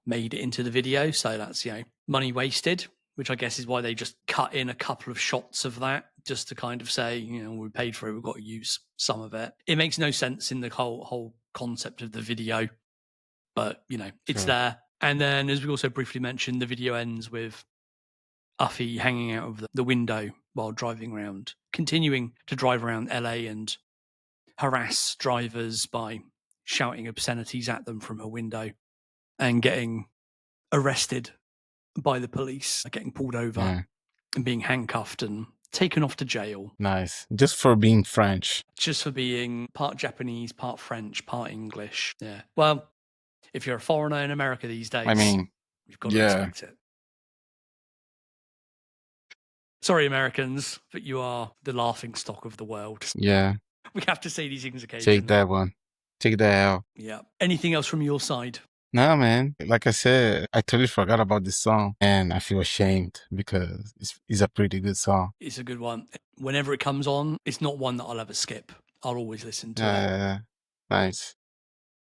made it into the video. So that's, money wasted, which I guess is why they just cut in a couple of shots of that just to kind of say, we paid for it, we've got to use some of it. It makes no sense in the whole concept of the video, but, it's there. And then, as we also briefly mentioned, the video ends with Uffie hanging out of the window while driving around, continuing to drive around LA and harass drivers by shouting obscenities at them from her window and getting arrested by the police, getting pulled over and being handcuffed and taken off to jail. Nice. Just for being French. Just for being part Japanese, part French, part English. Yeah. Well, if you're a foreigner in America these days, I mean, you've got to expect it. Sorry, Americans, but you are the laughing stock of the world. Yeah. We have to say these things occasionally. Take that one. Take that out. Yeah. Anything else from your side? No, man. Like I said, I totally forgot about this song, and I feel ashamed because it's a pretty good song. It's a good one. Whenever it comes on, it's not one that I'll ever skip. I'll always listen to it. Nice.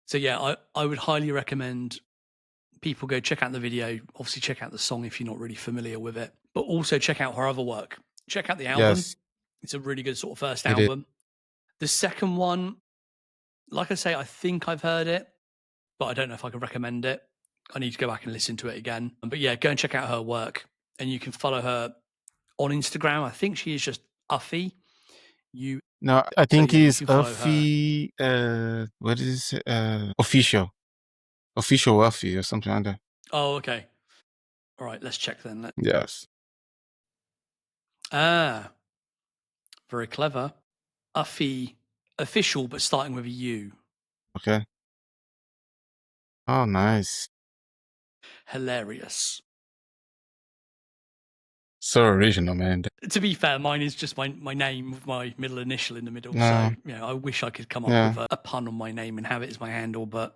So yeah, I would highly recommend people go check out the video. Obviously, check out the song if you're not really familiar with it, but also check out her other work. Check out the album. Yes. It's a really good sort of first album. The second one, like I say, I think I've heard it, but I don't know if I can recommend it. I need to go back and listen to it again. But yeah, go and check out her work, and you can follow her on Instagram. I think she is just Uffie. No, I think it's Uffie. What is it? Official Uffie or something like that. Oh, okay. All right, let's check then. Yes. Very clever. Uffie official, but starting with a U. Okay. Oh, nice. Hilarious. So original, man. To be fair, mine is just my name with my middle initial in the middle. No. So, I wish I could come up with a pun on my name and have it as my handle, but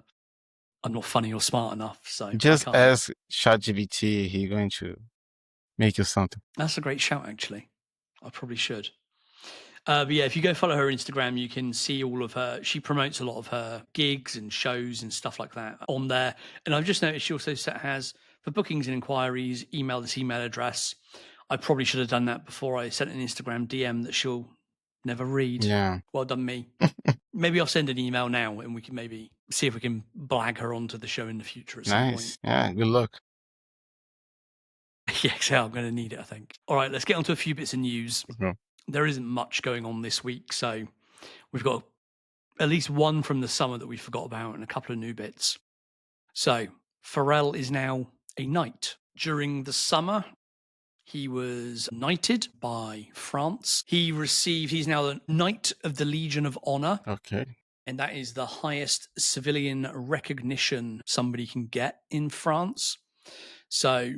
I'm not funny or smart enough. So just ask ChatGPT, he's going to make you something. That's a great shout, actually. I probably should. But yeah, if you go follow her Instagram, you can see all of her. She promotes a lot of her gigs and shows and stuff like that on there. And I've just noticed she also has, for bookings and inquiries, email this email address. I probably should have done that before I sent an Instagram DM that she'll never read. Yeah. Well done, me. Maybe I'll send an email now and we can maybe see if we can blag her onto the show in the future at some point. Yeah, good luck. Yeah, so I'm going to need it, I think. All right, let's get on to a few bits of news. Okay. There isn't much going on this week, so we've got at least one from the summer that we forgot about and a couple of new bits. So Pharrell is now a knight. During the summer, he was knighted by France. He's now the Knight of the Legion of Honor. Okay. And that is the highest civilian recognition somebody can get in France. So,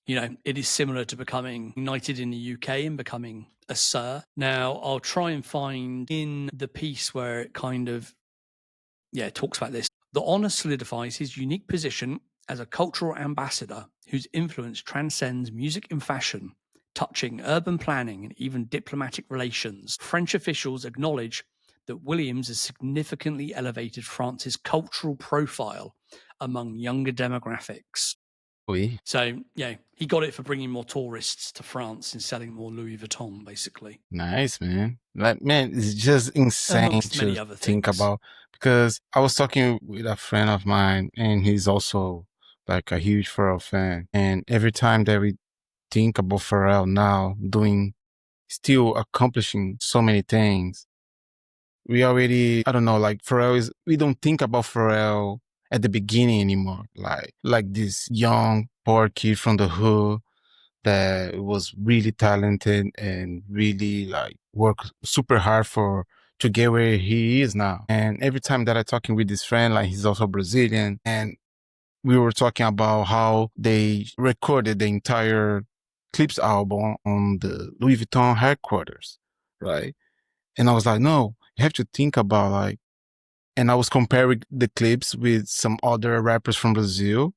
it is similar to becoming knighted in the UK and becoming a sir. Now, I'll try and find in the piece where it kind of, talks about this. The honor solidifies his unique position as a cultural ambassador whose influence transcends music and fashion, touching urban planning and even diplomatic relations. French officials acknowledge that Williams has significantly elevated France's cultural profile among younger demographics. Oui. So, he got it for bringing more tourists to France and selling more Louis Vuitton, basically. Nice, man. Like, man, it's just insane to think about. Because I was talking with a friend of mine, and he's also like a huge Pharrell fan. And every time that we think about Pharrell now still accomplishing so many things, we already, I don't know, like we don't think about Pharrell at the beginning anymore. Like this young, poor kid from the hood that was really talented and really worked super hard to get where he is now. And every time that I'm talking with this friend, he's also Brazilian, and we were talking about how they recorded the entire Clipse album on the Louis Vuitton headquarters, right? And I was like, no, you have to think about and I was comparing the Clipse with some other rappers from Brazil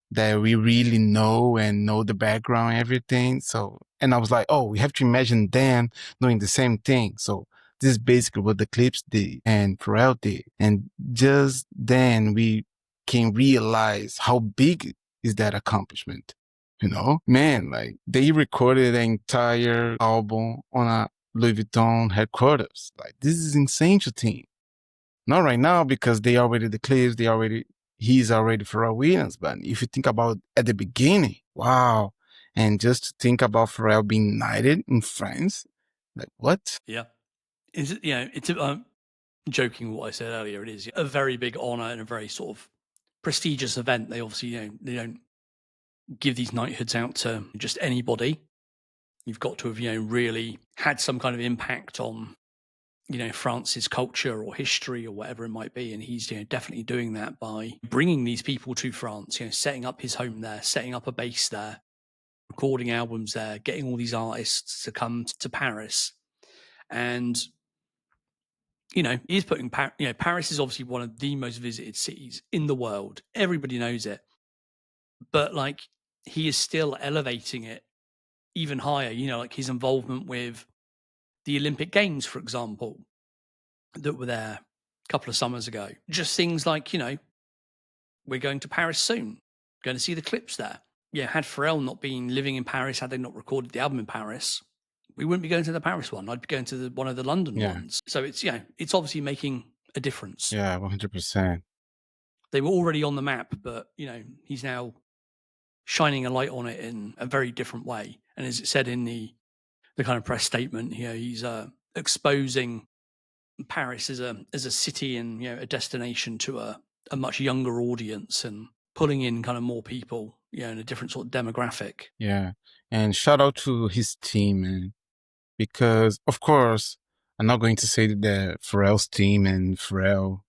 that we really know and know the background and everything. So, and I was like, oh, we have to imagine them doing the same thing. So this is basically what the Clipse did and Pharrell did. And just then we can realize how big is that accomplishment. Man, they recorded the entire album on a Louis Vuitton headquarters. This is insane to think. Not right now because the Clipse, he's already Pharrell Williams. But if you think about at the beginning, wow. And just to think about Pharrell being knighted in France, what? Yeah. It's joking what I said earlier. It is a very big honor and a very sort of prestigious event. They obviously, they don't give these knighthoods out to just anybody. You've got to have, really had some kind of impact on, France's culture or history or whatever it might be. And he's, definitely doing that by bringing these people to France, setting up his home there, setting up a base there, recording albums there, getting all these artists to come to Paris. And, he's putting, Paris is obviously one of the most visited cities in the world. Everybody knows it. But like, he is still elevating it even higher, like his involvement with the Olympic Games, for example, that were there a couple of summers ago. Just things like, we're going to Paris soon, going to see the Clipse there. Yeah, had Pharrell not been living in Paris, had they not recorded the album in Paris, we wouldn't be going to the Paris one. I'd be going to one of the London ones. So it's, it's obviously making a difference. Yeah, 100%. They were already on the map, but, he's now shining a light on it in a very different way. And as it said in the kind of press statement, he's exposing Paris as a city and a destination to a much younger audience and pulling in kind of more people, in a different sort of demographic. Yeah, and shout out to his team, man, because of course I'm not going to say that Pharrell's team and Pharrell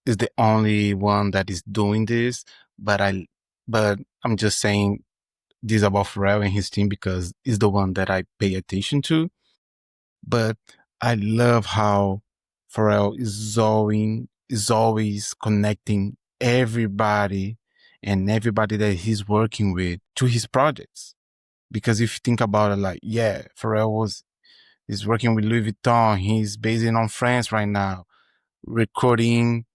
is the only one that is doing this, but I'm just saying this about Pharrell and his team because it's the one that I pay attention to. But I love how Pharrell is always connecting everybody and everybody that he's working with to his projects. Because if you think about it, like, yeah, Pharrell is working with Louis Vuitton. He's based in France right now, recording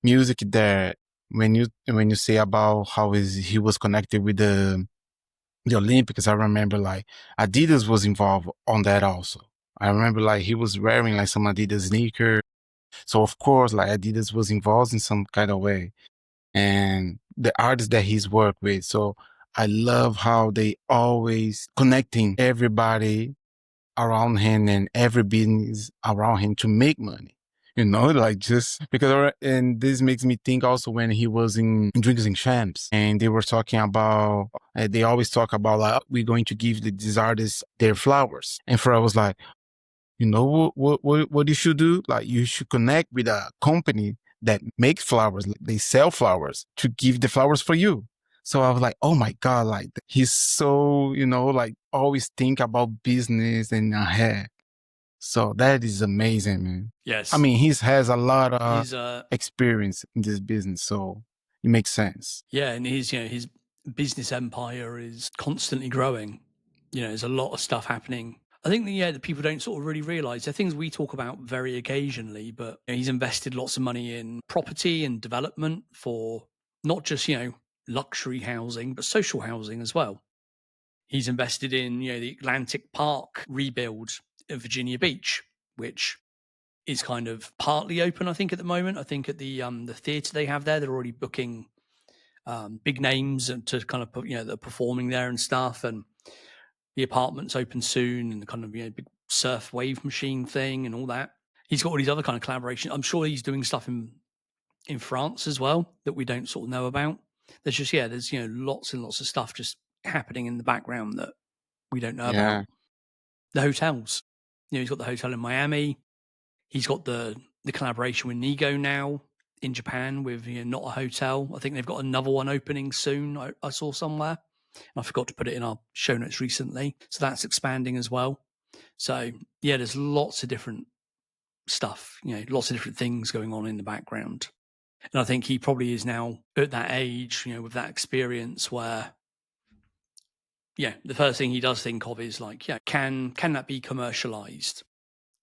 music there. When you say about how he was connected with the Olympics, I remember like Adidas was involved on that also. I remember like he was wearing like some Adidas sneakers. So of course, like Adidas was involved in some kind of way. And the artists that he's worked with. So I love how they always connecting everybody around him and every business around him to make money. Like just because, and this makes me think also when he was in Drinks and Champs and they were talking about, they always talk about like, we're going to give these artists their flowers. And Pharrell was like, what you should do? Like you should connect with a company that makes flowers, they sell flowers to give the flowers for you. So I was like, oh my God, like he's so, like always think about business and ahead. So that is amazing, man. Yes. I mean, he has a lot of experience in this business, so it makes sense. Yeah, and his business empire is constantly growing. There's a lot of stuff happening. I think that people don't sort of really realize. They're things we talk about very occasionally, but he's invested lots of money in property and development for not just, luxury housing, but social housing as well. He's invested in, the Atlantic Park rebuild of Virginia Beach, which is kind of partly open, I think, at the moment. I think at the theatre they have there, they're already booking big names to kind of put, that are performing there and stuff. And the apartment's open soon and the kind of, big surf wave machine thing and all that. He's got all these other kind of collaborations. I'm sure he's doing stuff in France as well that we don't sort of know about. There's just, there's, lots and lots of stuff just happening in the background that we don't know about. The hotels. He's got the hotel in Miami. He's got the collaboration with Nigo now in Japan with Not a Hotel. I think they've got another one opening soon. I saw somewhere. I forgot to put it in our show notes recently. So that's expanding as well. So there's lots of different stuff, lots of different things going on in the background. And I think he probably is now at that age, with that experience where, the first thing he does think of is like, can that be commercialized?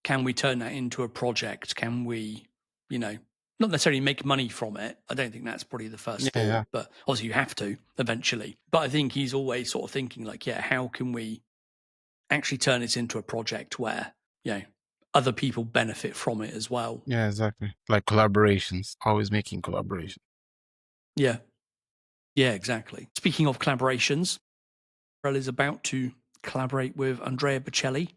Can we turn that into a project? Can we, not necessarily make money from it? I don't think that's probably the first thought, but obviously you have to eventually. But I think he's always sort of thinking like, how can we actually turn it into a project where, other people benefit from it as well? Yeah, exactly. Like collaborations, always making collaborations. Yeah. Yeah, exactly. Speaking of collaborations, Pharrell is about to collaborate with Andrea Bocelli,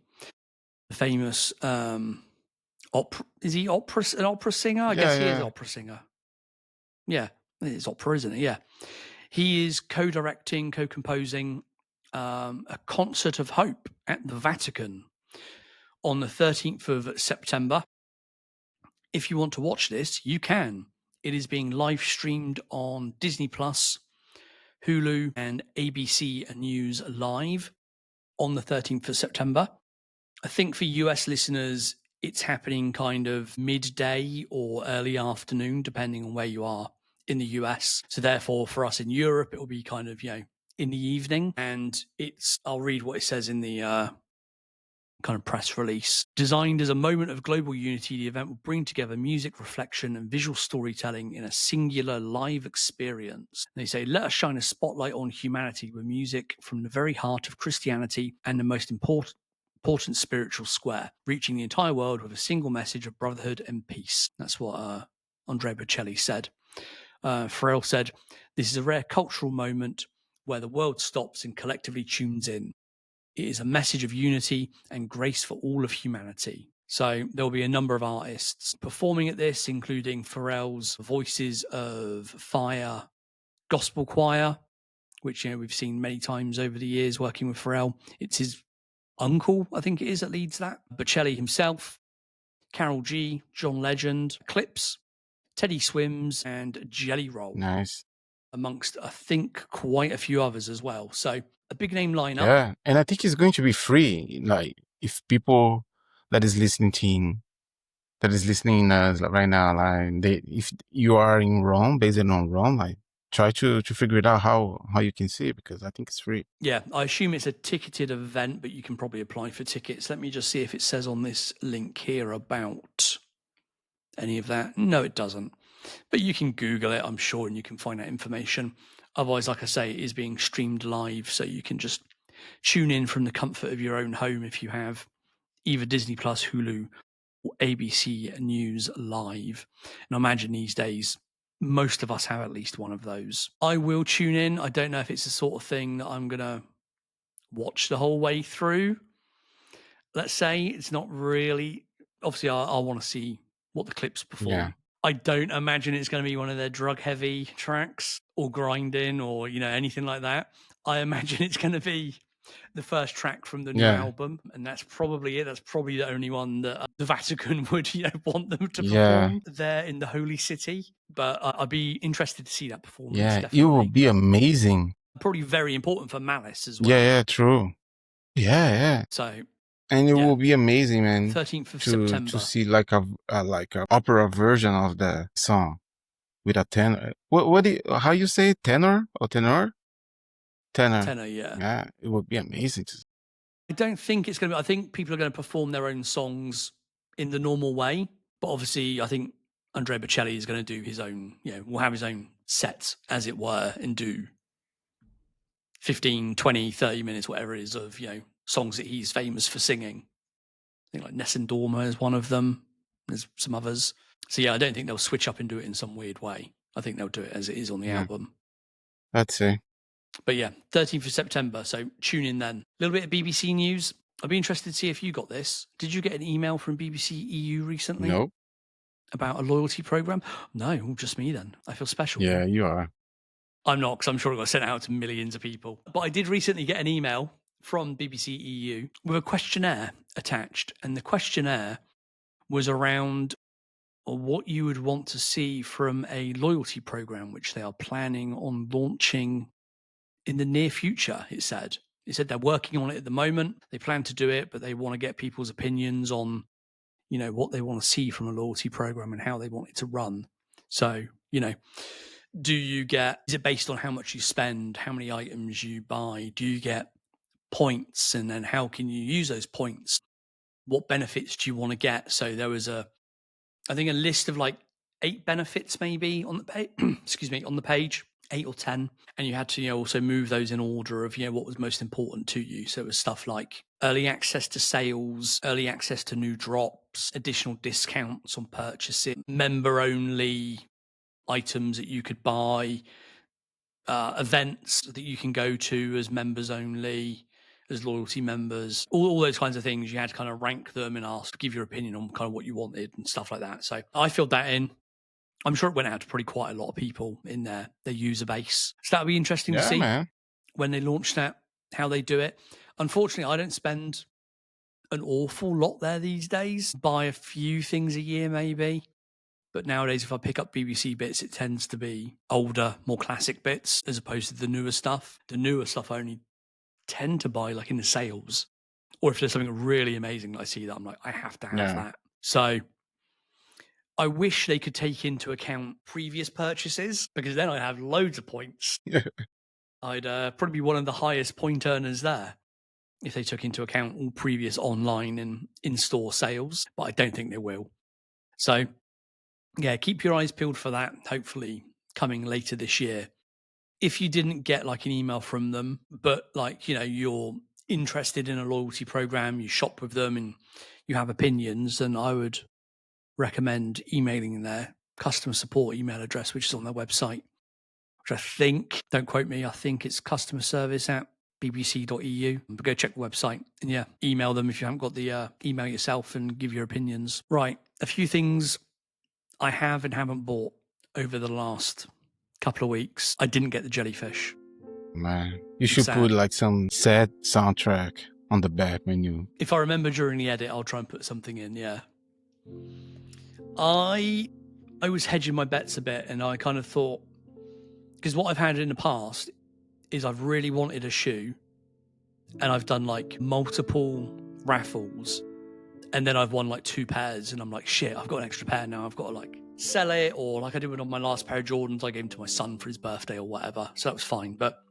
the famous opera. Is he an opera singer? I guess he is an opera singer. Yeah, it's opera, isn't it? Yeah. He is co-directing, co-composing a concert of hope at the Vatican on the 13th of September. If you want to watch this, you can. It is being live streamed on Disney Plus, Hulu, and ABC News Live on the 13th of September. I think for US listeners, it's happening kind of midday or early afternoon, depending on where you are in the US. So therefore, for us in Europe, it will be kind of, in the evening. And I'll read what it says in the kind of press release. Designed as a moment of global unity, the event will bring together music, reflection, and visual storytelling in a singular live experience. They say, let us shine a spotlight on humanity with music from the very heart of Christianity and the most important spiritual square, reaching the entire world with a single message of brotherhood and peace. That's what Andrea Bocelli said. Pharrell said, this is a rare cultural moment where the world stops and collectively tunes in. It is a message of unity and grace for all of humanity. So there will be a number of artists performing at this, including Pharrell's Voices of Fire gospel choir, which we've seen many times over the years working with Pharrell. It's his uncle, I think it is, that leads that. Bocelli himself, Carol G, John Legend, Clipse, Teddy Swims, and Jelly Roll. Nice. Amongst, I think, quite a few others as well. So a big name lineup. Yeah, and I think it's going to be free. Like, if people that is listening right now, like if you are in Rome, based on Rome, like try to figure it out how you can see it, because I think it's free. Yeah, I assume it's a ticketed event, but you can probably apply for tickets. Let me just see if it says on this link here about any of that. No, it doesn't. But you can Google it, I'm sure, and you can find that information. Otherwise, like I say, it is being streamed live, so you can just tune in from the comfort of your own home if you have either Disney Plus, Hulu, or ABC News Live. And I imagine these days, most of us have at least one of those. I will tune in. I don't know if it's the sort of thing that I'm going to watch the whole way through. Let's say it's not really. Obviously, I want to see what the Clipse perform. Yeah. I don't imagine it's going to be one of their drug-heavy tracks or grinding or anything like that. I imagine it's going to be the first track from the new album, and that's probably it. That's probably the only one that the Vatican would want them to perform there in the Holy City. But I'd be interested to see that performance. Yeah, definitely. it will be amazing. Probably very important for Malice as well. Yeah, true. Yeah. So. And it will be amazing, man. 13th of September. To see like a opera version of the song with a tenor. How you say it? Tenor or tenor? Tenor, yeah. Yeah, it would be amazing. I don't think it's going to be. I think people are going to perform their own songs in the normal way. But obviously, I think Andrea Bocelli is going to do his own, will have his own set, as it were, and do 15, 20, 30 minutes, whatever it is, of, songs that he's famous for singing. I think like Nessun Dorma is one of them. There's some others. So yeah, I don't think they'll switch up and do it in some weird way. I think they'll do it as it is on the album. Let's see. But yeah, 13th of September. So tune in then. A little bit of BBC news. I'd be interested to see if you got this. Did you get an email from BBC EU recently? No. About a loyalty program? No, just me then. I feel special. Yeah, you are. I'm not, because I'm sure it got sent out to millions of people. But I did recently get an email from BBC EU with a questionnaire attached. And the questionnaire was around what you would want to see from a loyalty program, which they are planning on launching in the near future, it said. It said they're working on it at the moment. They plan to do it, but they want to get people's opinions on, what they want to see from a loyalty program and how they want it to run. So, is it based on how much you spend, how many items you buy? Do you get points? And then how can you use those points? What benefits do you want to get? So there was I think a list of like 8 benefits maybe on the page, on the page, 8 or 10. And you had to, also move those in order of, what was most important to you. So it was stuff like early access to sales, early access to new drops, additional discounts on purchasing, member only items that you could buy, events that you can go to as members only, as loyalty members, all those kinds of things. You had to kind of rank them and give your opinion on kind of what you wanted and stuff like that. So I filled that in. I'm sure it went out to probably quite a lot of people in their user base. So that'll be interesting to see when they launch that how they do it. Unfortunately, I don't spend an awful lot there these days. Buy a few things a year maybe. But nowadays, if I pick up BBC bits, it tends to be older, more classic bits as opposed to the newer stuff. The newer stuff I only tend to buy like in the sales. Or if there's something really amazing that I see that I'm like, I have to have that. So I wish they could take into account previous purchases because then I'd have loads of points. I'd probably be one of the highest point earners there if they took into account all previous online and in-store sales, but I don't think they will. So yeah, keep your eyes peeled for that, hopefully coming later this year. If you didn't get like an email from them, but like, you know, you're interested in a loyalty program, you shop with them and you have opinions, then I would recommend emailing their customer support email address, which is on their website, which I think, don't quote me, I think it's customer service at bbc.eu. But go check the website and yeah, email them if you haven't got the email yourself and give your opinions. Right, a few things I have and haven't bought over the last couple of weeks. I didn't get the Jellyfish. Man, you should put like some sad soundtrack on the back menu. If I remember during the edit, I'll try and put something in, yeah. I was hedging my bets a bit and I kind of thought, because what I've had in the past is I've really wanted a shoe and I've done like multiple raffles and then I've won like 2 pairs and I'm like, shit, I've got an extra pair now. I've got to like sell it, or like I did with my last pair of Jordans, I gave them to my son for his birthday or whatever. So that was fine. But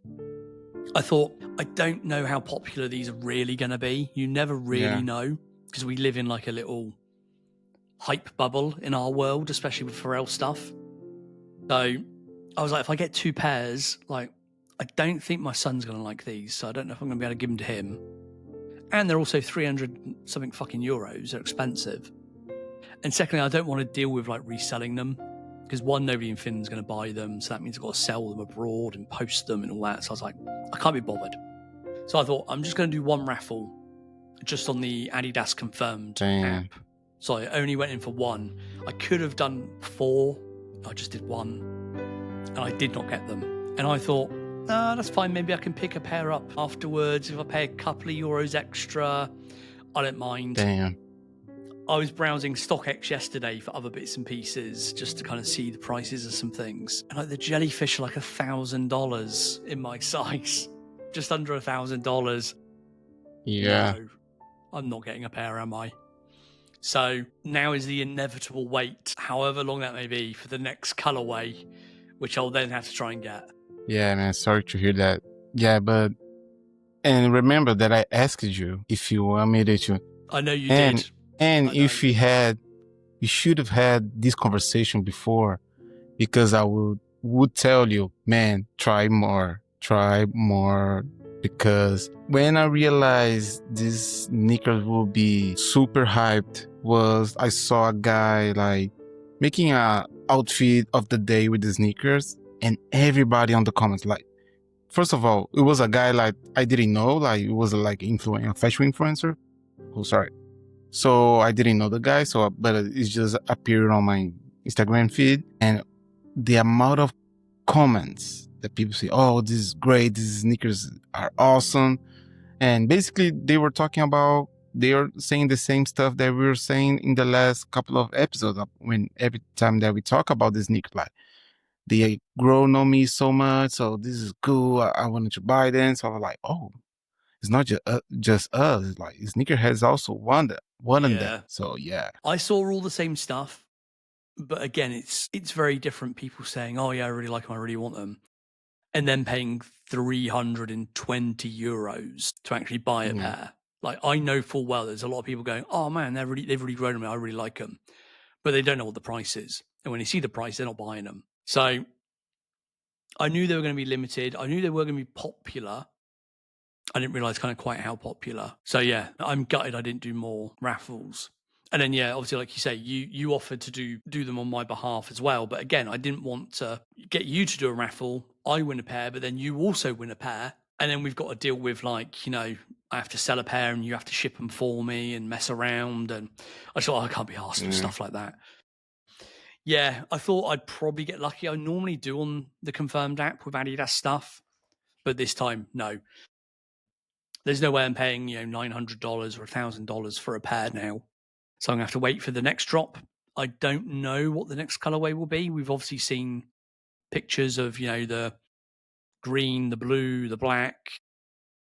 I thought, I don't know how popular these are really going to be. You never really know because we live in like a little hype bubble in our world, especially with Pharrell stuff. So I was like, if I get 2 pairs, like I don't think my son's going to like these. So I don't know if I'm going to be able to give them to him. And they're also 300 something fucking euros. They're expensive. And secondly, I don't want to deal with like reselling them because one, nobody in Finland's going to buy them. So that means I've got to sell them abroad and post them and all that. So I was like, I can't be bothered. So I thought I'm just going to do one raffle just on the Adidas Confirmed app. So I only went in for 1. I could have done 4. I just did 1 and I did not get them. And I thought, that's fine. Maybe I can pick a pair up afterwards. If I pay a couple of euros extra, I don't mind. Damn. I was browsing StockX yesterday for other bits and pieces just to kind of see the prices of some things. And like the Jellyfish are like $1,000 in my size, just under $1,000. Yeah. No, I'm not getting a pair, am I? So now is the inevitable wait, however long that may be, for the next colorway, which I'll then have to try and get. Yeah, man, sorry to hear that. Yeah, but, and remember that I asked you if you want me to. I know you did. And if you should have had this conversation before, because I would tell you, man, try more, because when I realized this sneakers will be super hyped was I saw a guy like making a outfit of the day with the sneakers and everybody on the comments, like, first of all, it was a guy like I didn't know, like it was like a fashion influencer. Oh, sorry. So I didn't know the guy, but it just appeared on my Instagram feed, and the amount of comments that people say, oh, this is great, these sneakers are awesome. And basically they were saying the same stuff that we were saying in the last couple of episodes, when every time that we talk about this sneaker, like, they grown on me so much, so this is cool, I wanted to buy them. So I was like, oh, it's not just us. It's like sneakerheads also wanted that. So yeah, I saw all the same stuff, but again, it's very different. People saying, "Oh yeah, I really like them, I really want them," and then paying 320 euros to actually buy a pair. Like I know full well, there's a lot of people going, "Oh man, they've really grown on me. I really like them," but they don't know what the price is, and when they see the price, they're not buying them. So I knew they were going to be limited. I knew they were going to be popular. I didn't realize kind of quite how popular. So yeah, I'm gutted I didn't do more raffles. And then yeah, obviously, like you say, you offered to do them on my behalf as well. But again, I didn't want to get you to do a raffle. I win a pair, but then you also win a pair. And then we've got to deal with like, you know, I have to sell a pair and you have to ship them for me and mess around. And I thought, I can't be asked for stuff like that. Yeah, I thought I'd probably get lucky. I normally do on the Confirmed app with Adidas stuff. But this time, no. There's no way I'm paying, $900 or $1,000 for a pair now. So I'm going to have to wait for the next drop. I don't know what the next colorway will be. We've obviously seen pictures of, the green, the blue, the black.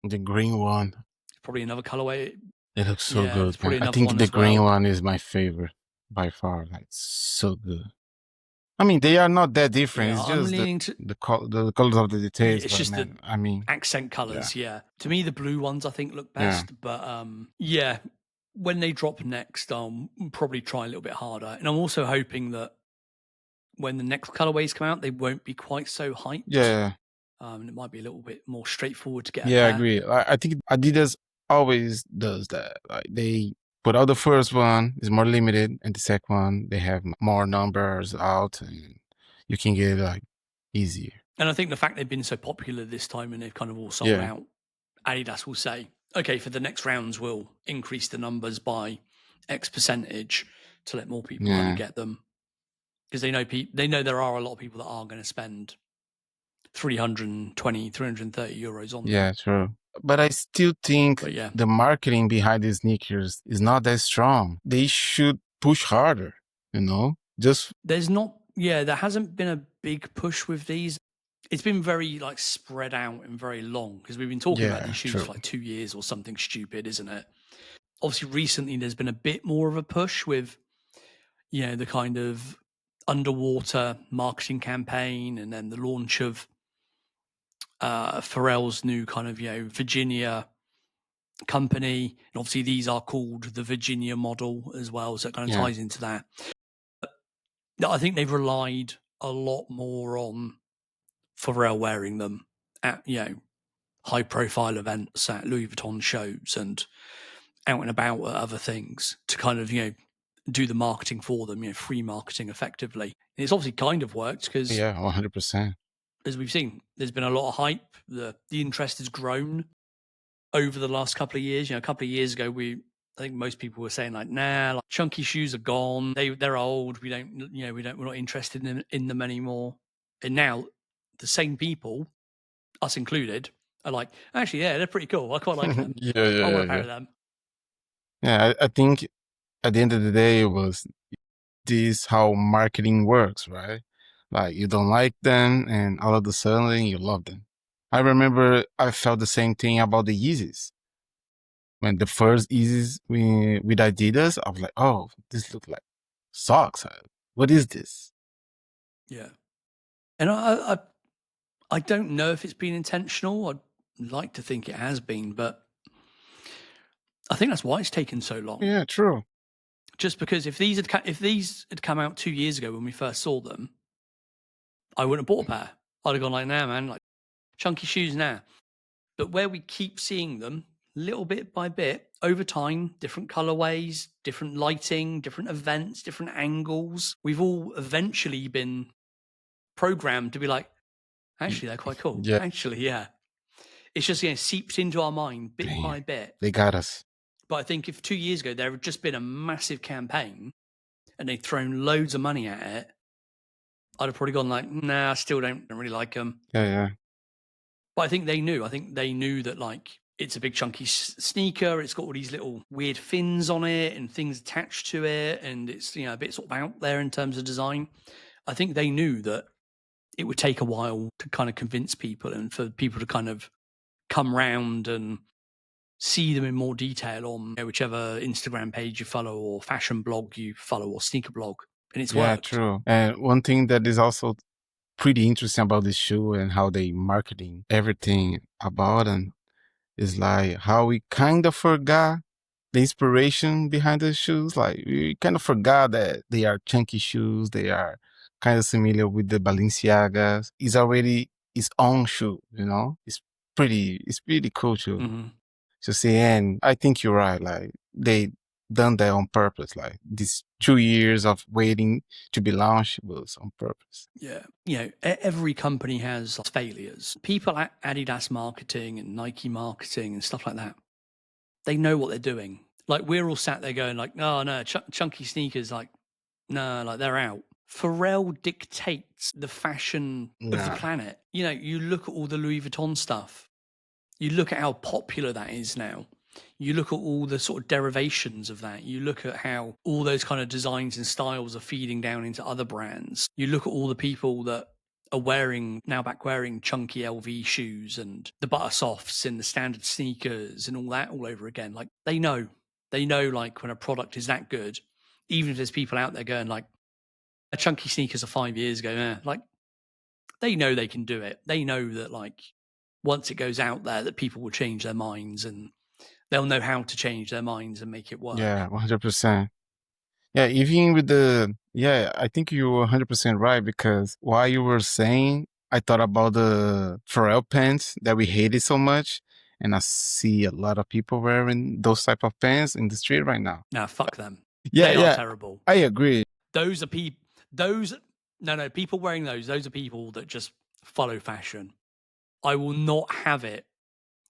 The green one. Probably another colorway. It looks so Yeah, there's good, man. probably I another think one the as green well. one is my favorite by far. Like, so good. I mean, they are not that different. Yeah, It's I'm just leaning to. the colors of the details. It's But just the man, I mean, accent yeah, colors. Yeah. To me, the blue ones I think look yeah, best. But yeah, when they drop next, I'll probably try a little bit harder. And I'm also hoping that when the next colorways come out, they won't be quite so hyped. yeah, And it might be a little bit more straightforward to get a yeah. I pair. agree. I think Adidas always does that. Like they put out the first one is more limited, and the second one they have more numbers out, and you can get it like easier. And I think the fact they've been so popular this time and they've kind of all sold Yeah. out, Adidas will say, okay, for the next rounds, we'll increase the numbers by X percentage to let more people kind Yeah. of get them. Because they know there are a lot of people that are going to spend 320, 330 euros on them. Yeah, true. But I still think But yeah, the marketing behind these sneakers is not that strong. They should push harder, Just there hasn't been a big push with these. It's been very like spread out and very long because we've been talking about these shoes true. for like 2 years or something stupid, isn't it? Obviously, recently there's been a bit more of a push with, the kind of underwater marketing campaign and then the launch of Pharrell's new kind of, Virginia company. And obviously these are called the Virginia model as well. So it kind of ties into that. I think they've relied a lot more on Pharrell wearing them at, high profile events at Louis Vuitton shows and out and about at other things to kind of, do the marketing for them, free marketing effectively. And it's obviously kind of worked because 100%. as we've seen, there's been a lot of hype. The interest has grown over the last couple of years. A couple of years ago, I think most people were saying like, nah, like chunky shoes are gone. They're old. We're not interested in them anymore. And now the same people, us included, are like, actually, yeah, they're pretty cool. I quite like them. I want a pair of them. Yeah, I think at the end of the day, it was this how marketing works, right? Like you don't like them, and all of a sudden you love them. I remember I felt the same thing about the Yeezys. When the first Yeezys with Adidas, I was like, oh, this looks like socks. What is this? Yeah. And I don't know if it's been intentional. I'd like to think it has been, but I think that's why it's taken so long. Yeah, true. Just because if these had come out 2 years ago when we first saw them, I wouldn't have bought a pair. I'd have gone like, nah, man, like chunky shoes now. But where we keep seeing them, little bit by bit, over time, different colorways, different lighting, different events, different angles, we've all eventually been programmed to be like, actually, they're quite cool. Yeah. Actually, yeah. It's just seeped into our mind bit by bit. They got us. But I think if 2 years ago there had just been a massive campaign and they'd thrown loads of money at it, I'd have probably gone like, nah, I still don't really like them. Yeah. But I think they knew. I think they knew that like it's a big chunky sneaker. It's got all these little weird fins on it and things attached to it, and it's a bit sort of out there in terms of design. I think they knew that it would take a while to kind of convince people and for people to kind of come round and see them in more detail on whichever Instagram page you follow or fashion blog you follow or sneaker blog. And it's worked. Yeah, true. And one thing that is also pretty interesting about this shoe and how they marketing everything about them is like how we kind of forgot the inspiration behind the shoes. Like we kind of forgot that they are chunky shoes. They are kind of similar with the Balenciagas. It's already its own shoe, It's pretty cool too. Mm-hmm. To see, and I think you're right. Like they done that on purpose. Like these 2 years of waiting to be launched was on purpose. Yeah. Every company has failures. People at Adidas marketing and Nike marketing and stuff like that, they know what they're doing. Like we're all sat there going like, oh no, chunky sneakers, like, no, like they're out. Pharrell dictates the fashion of the planet. You look at all the Louis Vuitton stuff. You look at how popular that is now. You look at all the sort of derivations of that. You look at how all those kind of designs and styles are feeding down into other brands. You look at all the people that are wearing chunky LV shoes and the butter softs and the standard sneakers and all that all over again. Like they know like when a product is that good, even if there's people out there going like a chunky sneakers of 5 years ago, like they know they can do it. They know that like once it goes out there that people will change their minds and they'll know how to change their minds and make it work. Yeah, 100%. Yeah, even with I think you were 100% right, because while you were saying, I thought about the Pharrell pants that we hated so much. And I see a lot of people wearing those type of pants in the street right now. Nah, fuck them. Yeah, they yeah, are terrible. I agree. Those are people. People wearing those are people that just follow fashion. I will not have it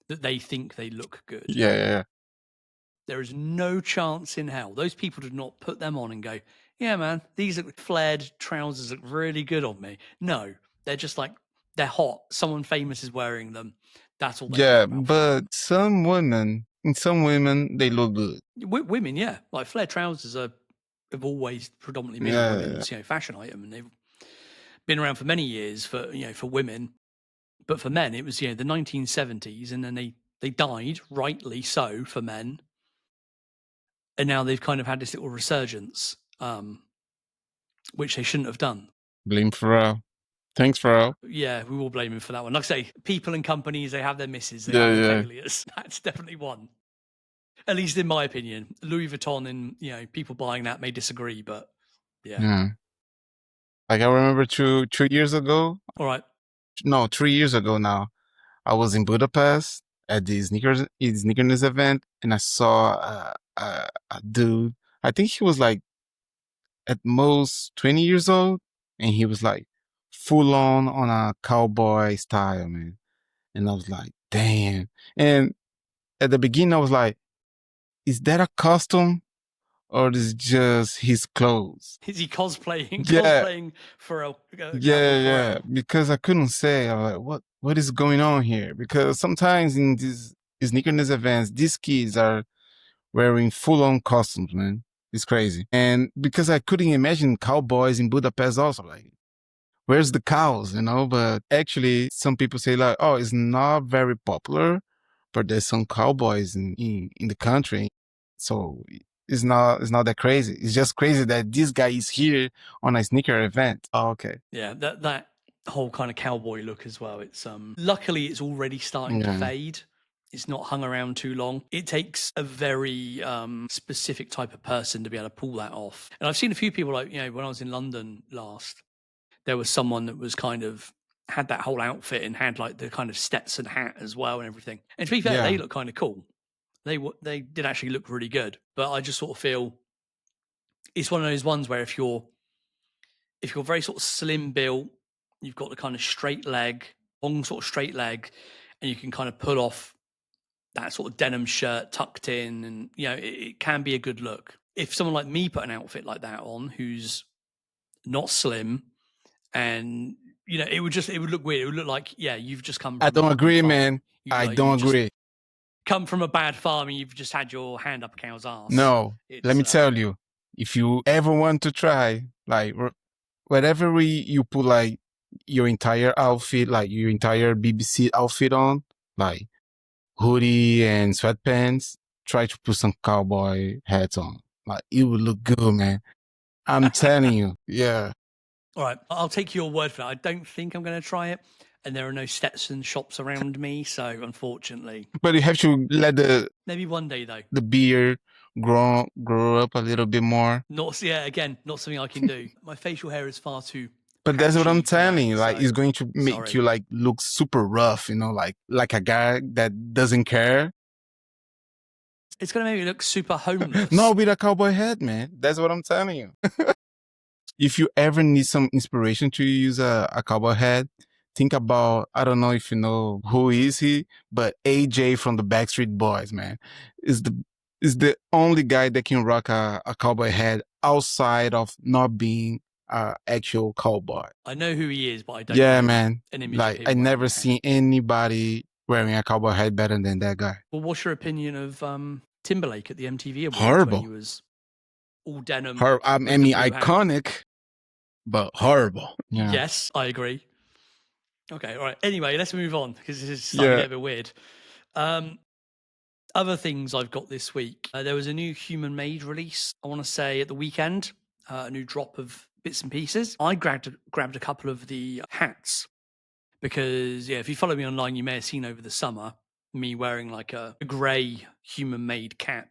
that they think they look good. Yeah. There is no chance in hell. Those people did not put them on and go, yeah, man, these flared trousers look really good on me. No, they're just like, they're hot. Someone famous is wearing them. That's all they care about. But some women, they look good. Women, yeah. Like flared trousers have always predominantly been a women's fashion item, and they've been around for many years for women. But for men, it was the 1970s, and then they died, rightly so, for men. And now they've kind of had this little resurgence, which they shouldn't have done. Blame Pharrell. Thanks, Pharrell. Yeah, we will blame him for that one. Like I say, people and companies, they have their misses, they have their failures. That's definitely one. At least in my opinion. Louis Vuitton and people buying that may disagree, but yeah. Like I remember 2 years ago. All right. No, 3 years ago now. I was in Budapest at the sneakers event, and I saw a dude. I think he was like at most 20 years old, and he was like full on a cowboy style, man. And I was like, damn. And at the beginning, I was like, is that a costume? Or is it just his clothes? Is he cosplaying? Cosplaying Pharrell? Yeah. Because I couldn't say. I was like, what is going on here? Because sometimes in these sneakers events, these kids are wearing full-on costumes, man. It's crazy. And because I couldn't imagine cowboys in Budapest also, like, where's the cows, But actually, some people say like, oh, it's not very popular, but there's some cowboys in the country. So it's not that crazy. It's just crazy that this guy is here on a sneaker event. Oh, okay. Yeah, that whole kind of cowboy look as well. It's luckily it's already starting to fade. It's not hung around too long. It takes a very specific type of person to be able to pull that off. And I've seen a few people like, when I was in London last, there was someone that was kind of had that whole outfit and had like the kind of Stetson hat as well and everything. And to be fair, they look kind of cool. They did actually look really good. But I just sort of feel it's one of those ones where if you're very sort of slim built, you've got the kind of long sort of straight leg, and you can kind of pull off that sort of denim shirt tucked in, and it can be a good look. If someone like me put an outfit like that on, who's not slim, and it would look weird. It would look like you've just come from I don't agree, man. I don't agree. Come from a bad farm and you've just had your hand up a cow's ass. No, let me tell you, if you ever want to try, like, whatever you put like your entire outfit, like your entire BBC outfit on, like hoodie and sweatpants, try to put some cowboy hats on. Like, it would look good, man. I'm telling you. Yeah. All right. I'll take your word for it. I don't think I'm going to try it. And there are no Stetson shops around me, so unfortunately. But you have to let maybe one day though. The beard grow up a little bit more. Not something I can do. My facial hair is far too. But that's what I'm telling you. Like, it's going to make you like look super rough, like a guy that doesn't care. It's going to make me look super homeless. No, with a cowboy hat, man. That's what I'm telling you. If you ever need some inspiration to use a cowboy hat, think about, I don't know if you know who is he, but AJ from the Backstreet Boys, man, is the only guy that can rock a cowboy hat outside of not being an actual cowboy. I know who he is, but I don't know man. an image like, of him I never seen anybody wearing a cowboy hat better than that guy. Well, what's your opinion of Timberlake at the MTV Awards Horrible. when he was all denim? I with the mean, blue hat? iconic, but horrible. Yeah. Yes, I agree. Okay, all right. Anyway, let's move on because this is starting to get a bit weird. Other things I've got this week. There was a new Human Made release, I want to say at the weekend, a new drop of bits and pieces. I grabbed a couple of the hats because, yeah, if you follow me online, you may have seen over the summer me wearing like a grey Human Made cap.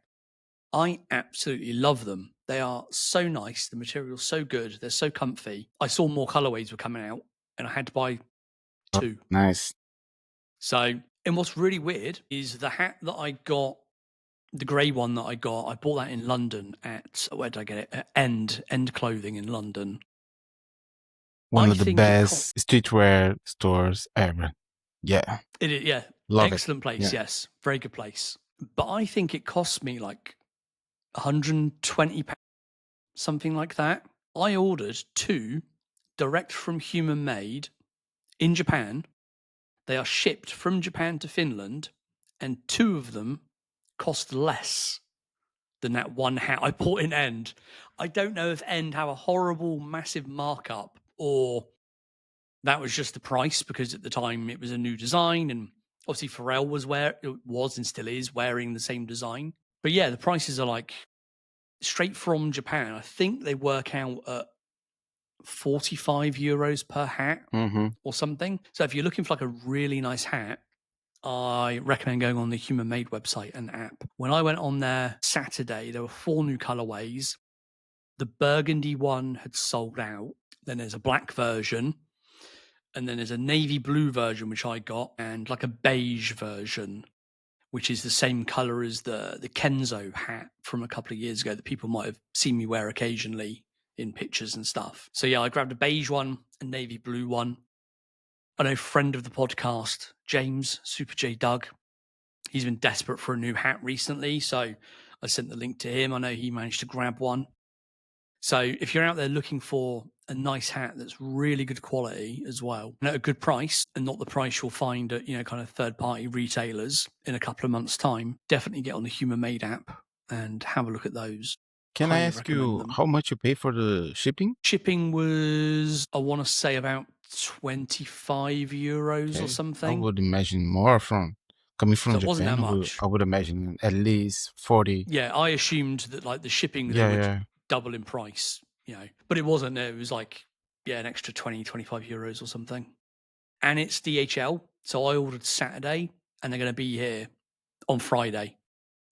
I absolutely love them. They are so nice. The material's so good. They're so comfy. I saw more colorways were coming out and I had to buy 2. Nice. So, and what's really weird is the hat that I got, the grey one that I got, I bought that in London at, where did I get it? At End Clothing in London. One of the best streetwear stores ever. Yeah. Yeah. Love Excellent it. place, yes. Very good place. But I think it cost me like £120, something like that. I ordered 2 direct from Human Made in Japan. They are shipped from Japan to Finland, and 2 of them cost less than that one hat I bought in End. I don't know if End have a horrible, massive markup or that was just the price because at the time it was a new design and obviously Pharrell was and still is wearing the same design. But yeah, the prices are like straight from Japan. I think they work out at €45 per hat or something. So if you're looking for like a really nice hat, I recommend going on the Human Made website and app. When I went on there Saturday, there were 4 new colorways. The burgundy one had sold out. Then there's a black version. And then there's a navy blue version, which I got, and like a beige version, which is the same color as the Kenzo hat from a couple of years ago that people might have seen me wear occasionally in pictures and stuff. So yeah, I grabbed a beige one, a navy blue one. I know friend of the podcast, James, Super J Doug, he's been desperate for a new hat recently. So I sent the link to him. I know he managed to grab one. So if you're out there looking for a nice hat that's really good quality as well, and at a good price, and not the price you'll find at, kind of third-party retailers in a couple of months' time, definitely get on the Human Made app and have a look at those. Can I ask you how much you pay for the shipping? Shipping was, I want to say, about €25 or something. I would imagine more coming from Japan. It wasn't that much. I would imagine at least 40. Yeah, I assumed that like the shipping they would double in price, but it wasn't. It was like, an extra 25 euros or something. And it's DHL. So I ordered Saturday and they're going to be here on Friday.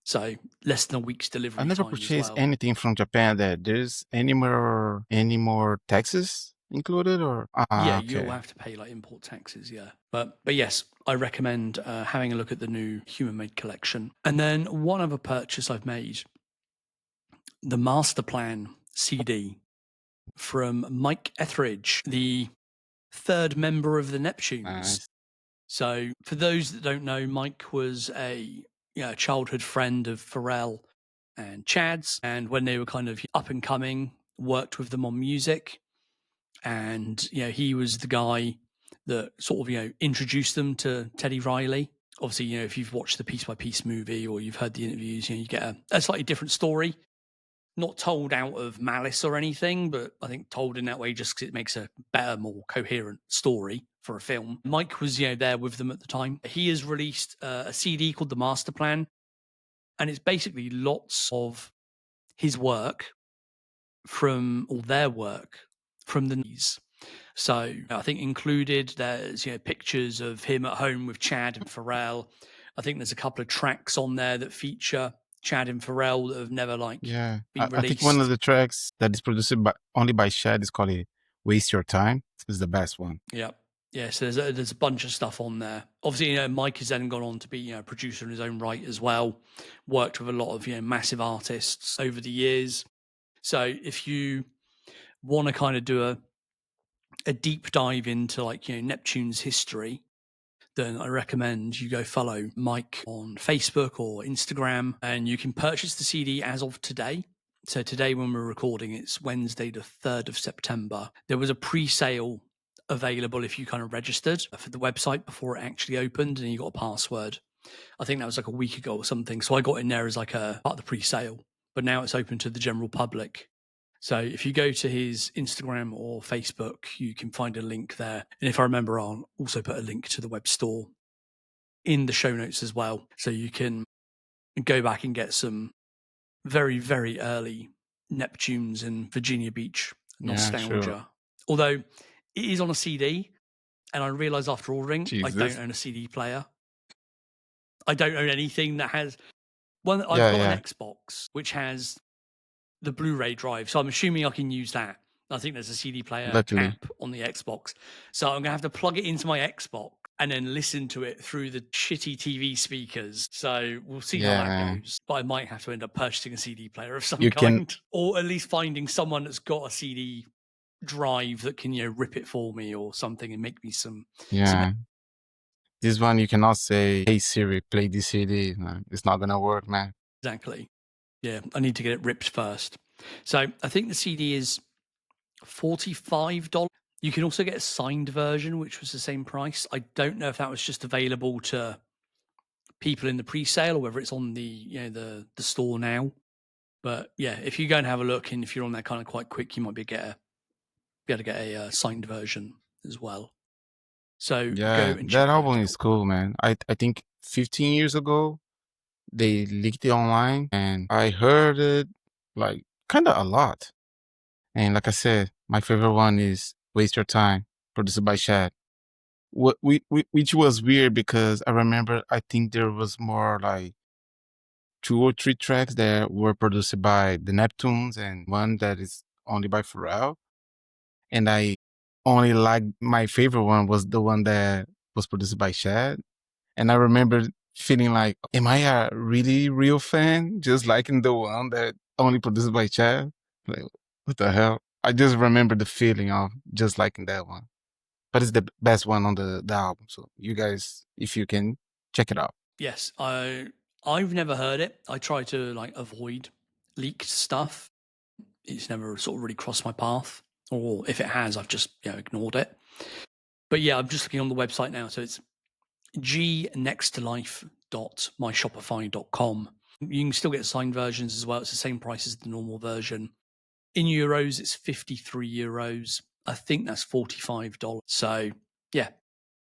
So less than a week's delivery. I never purchased anything from Japan that there's any more taxes included or you'll have to pay like import taxes, but yes, I recommend having a look at the new Human Made collection. And then one other purchase I've made, the Masterplan CD from Mike Etheridge, the 3rd member of the Neptunes. Nice. So for those that don't know, Mike was a childhood friend of Pharrell and Chad's, and when they were kind of up and coming, worked with them on music. And he was the guy that sort of introduced them to Teddy Riley. Obviously, if you've watched the Piece by Piece movie or you've heard the interviews, you get a slightly different story. Not told out of malice or anything, but I think told in that way just because it makes a better, more coherent story for a film. Mike was, there with them at the time. He has released a CD called The Masterplan, and it's basically lots of his work their work from the 90s. So I think included there's pictures of him at home with Chad and Pharrell. I think there's a couple of tracks on there that feature Chad and Pharrell that have never been released. I think one of the tracks that is produced only by Chad is called "Waste Your Time." It's the best one. Yeah, so there's a bunch of stuff on there. Obviously, Mike has then gone on to be a producer in his own right as well. Worked with a lot of massive artists over the years. So if you want to kind of do a deep dive into Neptune's history, then I recommend you go follow Mike on Facebook or Instagram, and you can purchase the CD as of today. So today when we're recording, it's Wednesday the 3rd of September. There was a pre-sale available if you kind of registered for the website before it actually opened and you got a password. I think that was like a week ago or something. So I got in there as like a part of the pre-sale, but now it's open to the general public. So if you go to his Instagram or Facebook, you can find a link there. And if I remember, I'll also put a link to the web store in the show notes as well. So you can go back and get some very, very early Neptunes and Virginia Beach nostalgia. Yeah, sure. Although it is on a CD, and I realised after ordering, Jesus. I don't own a CD player. I don't own anything that has one. I've got an Xbox which has the Blu-ray drive, so I'm assuming I can use that. I think there's a CD player app on the Xbox, so I'm gonna have to plug it into my Xbox and then listen to it through the shitty TV speakers. So we'll see how that goes. But I might have to end up purchasing a CD player of some kind, or at least finding someone that's got a CD drive that can, rip it for me or something and make me some. This one you cannot say, "Hey Siri, play this CD." No, it's not gonna work, man. Exactly. Yeah, I need to get it ripped first. So I think the CD is $45. You can also get a signed version, which was the same price. I don't know if that was just available to people in the pre-sale or whether it's on the the store now. But yeah, if you go and have a look, and if you're on that kind of quite quick, you might be able to get a signed version as well. So yeah, that album is cool, man. I think 15 years ago they leaked it online, and I heard it like kind of a lot. And like I said, my favorite one is "Waste Your Time," produced by Shad. Which was weird because I remember I think there was more like 2 or 3 tracks that were produced by the Neptunes and one that is only by Pharrell. And I only my favorite one was the one that was produced by Shad. And I remember feeling like, am I a really real fan? Just liking the one that only produced by Chad? Like, what the hell? I just remember the feeling of just liking that one. But it's the best one on the album. So you guys, if you can, check it out. Yes, I've never heard it. I try to avoid leaked stuff. It's never sort of really crossed my path, or if it has, I've just ignored it. But yeah, I'm just looking on the website now. So it's gnextolife.myshopify.com. You can still get signed versions as well. It's the same price as the normal version. In euros, it's €53. I think that's $45. So yeah,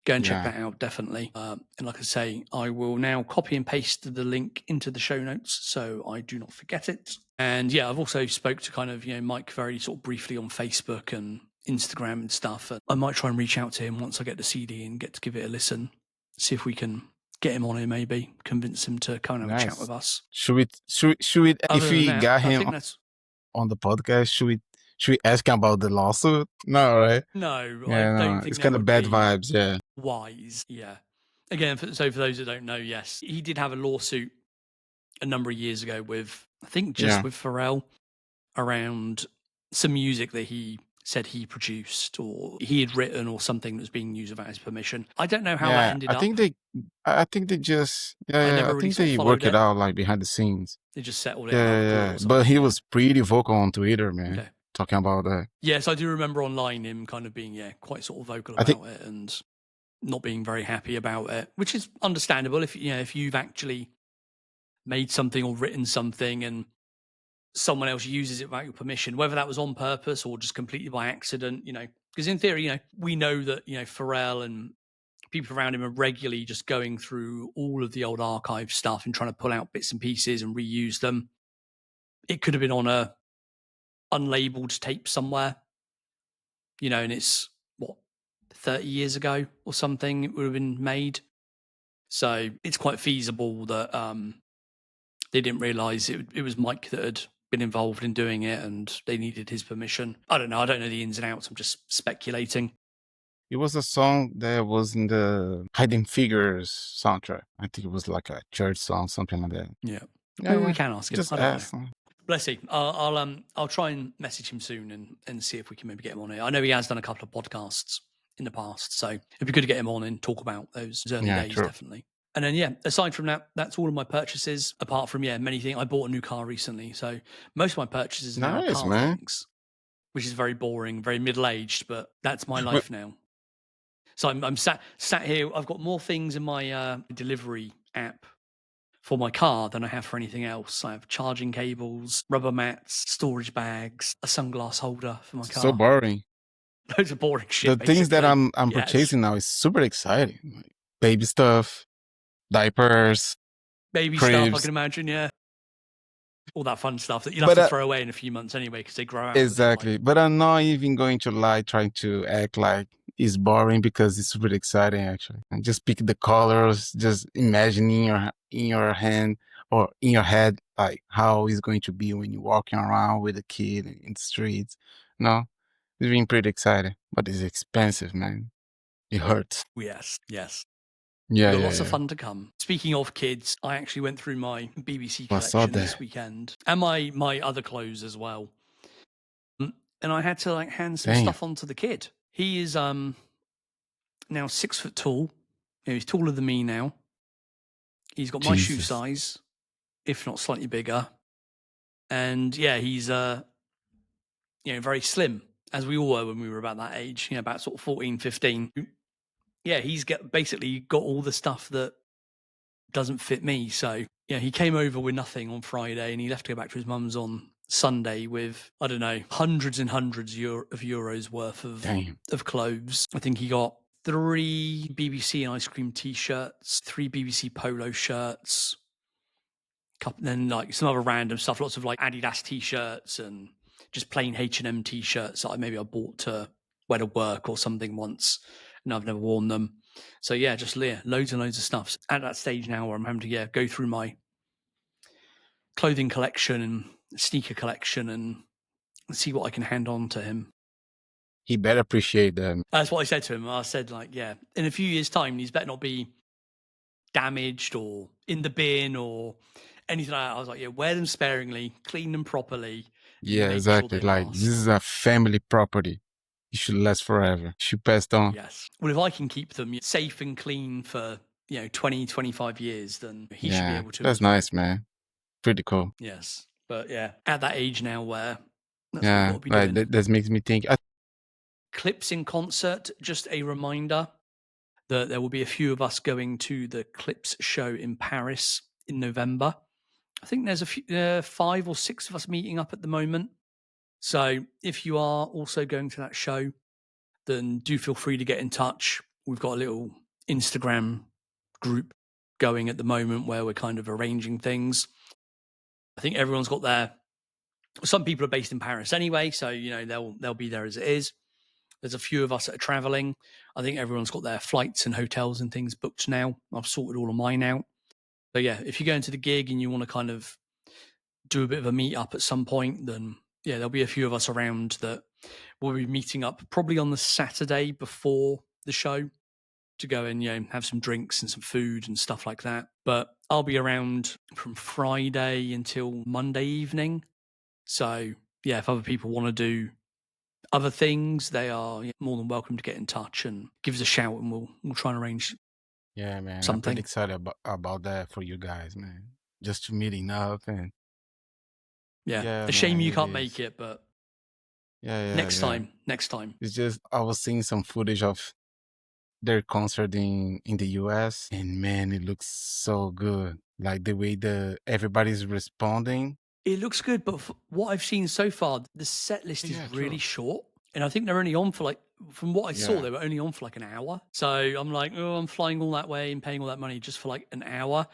go and check that out, definitely. And like I say, I will now copy and paste the link into the show notes so I do not forget it. And yeah, I've also spoke to kind of, Mike very sort of briefly on Facebook and Instagram and stuff. And I might try and reach out to him once I get the CD and get to give it a listen. See if we can get him on here, maybe convince him to come and have a chat with us. Should we if we got him on the podcast, should we ask him about the lawsuit? No, right? No, I don't think it's kind of bad vibes. Yeah, wise. Yeah. Again, for those that don't know, yes, he did have a lawsuit a number of years ago with, I think, just with Pharrell around some music that he said he produced or he had written or something that was being used without his permission. I don't know how that ended up. I think they just I think they work it out like behind the scenes. They just settled it. Yeah. But he was pretty vocal on Twitter, man, talking about that. Yes, I do remember online him kind of being quite sort of vocal about it and not being very happy about it, which is understandable if you've actually made something or written something and someone else uses it without your permission, whether that was on purpose or just completely by accident, because in theory, we know that, Pharrell and people around him are regularly just going through all of the old archive stuff and trying to pull out bits and pieces and reuse them. It could have been on a unlabeled tape somewhere, and it's 30 years ago or something it would have been made. So it's quite feasible that they didn't realize it was Mike that had been involved in doing it and they needed his permission. I don't know. I don't know the ins and outs. I'm just speculating. It was a song that was in the Hidden Figures soundtrack. I think it was like a church song, something like that. Yeah. Maybe we can ask him. Just ask him. Let's see. I'll try and message him soon and see if we can maybe get him on here. I know he has done a couple of podcasts in the past, so it'd be good to get him on and talk about those early days, definitely. And then, aside from that, that's all of my purchases, apart from, many things. I bought a new car recently, so most of my purchases are now car things. which is very boring, very middle-aged, but that's my life now. So I'm sat here. I've got more things in my delivery app for my car than I have for anything else. I have charging cables, rubber mats, storage bags, a sunglass holder for my car. So boring. Loads of boring shit. The things that basically. I'm purchasing now is super exciting. Like baby stuff, diapers, Baby stuff, I cribs. can imagine, yeah. All that fun stuff that you'll have to throw away in a few months anyway because they grow out. Exactly. But I'm not even going to lie, trying to act like it's boring because it's really exciting actually. And just pick the colors, just imagining in your hand or in your head like how it's going to be when you're walking around with a kid in the streets. No, it's been pretty exciting, but it's expensive, man. It hurts. Yes. Yeah, We've got lots of fun to come. Speaking of kids, I actually went through my BBC collection this weekend and my other clothes as well. And I had to hand some stuff on to the kid. He is now 6 foot tall. He's taller than me now. He's got my shoe size, if not slightly bigger. And yeah, he's very slim, as we all were when we were about that age, about sort of 14, 15. Yeah, he's basically got all the stuff that doesn't fit me. So yeah, he came over with nothing on Friday and he left to go back to his mum's on Sunday with, I don't know, hundreds and hundreds of euros worth of clothes. I think he got 3 BBC ice cream t-shirts, 3 BBC polo shirts, then some other random stuff, lots of Adidas t-shirts and just plain H&M t-shirts that maybe I bought to wear to work or something once and I've never worn them. So yeah, just loads and loads of stuff. At that stage now where I'm having to go through my clothing collection and sneaker collection and see what I can hand on to him. He better appreciate them. That's what I said to him. I said in a few years' time, these better not be damaged or in the bin or anything like that. I was like, wear them sparingly, clean them properly. Yeah, exactly. This is a family property. It should last forever. It should pass on. Yes. Well, if I can keep them safe and clean for 20, 25 years, then he should be able to. That's nice, man. Pretty cool. Yes. But yeah, at that age now where that's what we've got to be doing. That makes me think. Clipse in concert, just a reminder that there will be a few of us going to the Clipse show in Paris in November. I think there's a few, 5 or 6 of us meeting up at the moment. So if you are also going to that show, then do feel free to get in touch. We've got a little Instagram group going at the moment where we're kind of arranging things. I think everyone's got some people are based in Paris anyway, so they'll be there as it is. There's a few of us that are traveling. I think everyone's got their flights and hotels and things booked now. I've sorted all of mine out. So yeah, if you're going to the gig and you want to kind of do a bit of a meet up at some point, then yeah, there'll be a few of us around that we'll be meeting up probably on the Saturday before the show to go and have some drinks and some food and stuff like that. But I'll be around from Friday until Monday evening. So yeah, if other people want to do other things, they are more than welcome to get in touch and give us a shout and we'll try and arrange. Yeah, man. Something. I'm pretty excited about that for you guys, man. Just meeting up and a shame you can't make it, but next time. It's just I was seeing some footage of their concert in the US and man, it looks so good. Like the way everybody's responding. It looks good, but what I've seen so far, the set list is really short. And I think they're only on for from what I saw, they were only on for an hour. So I'm like, I'm flying all that way and paying all that money just for an hour.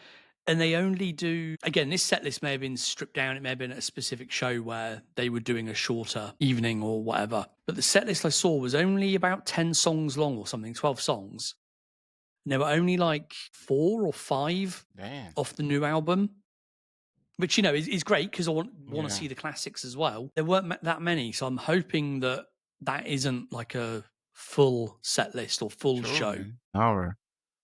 And they only do, again, this set list may have been stripped down. It may have been at a specific show where they were doing a shorter evening or whatever. But the set list I saw was only about 10 songs long or something, 12 songs. And there were only 4 or 5 off the new album. Which, is great because I want to see the classics as well. There weren't that many, so I'm hoping that isn't a full set list or full show. Man. Hour.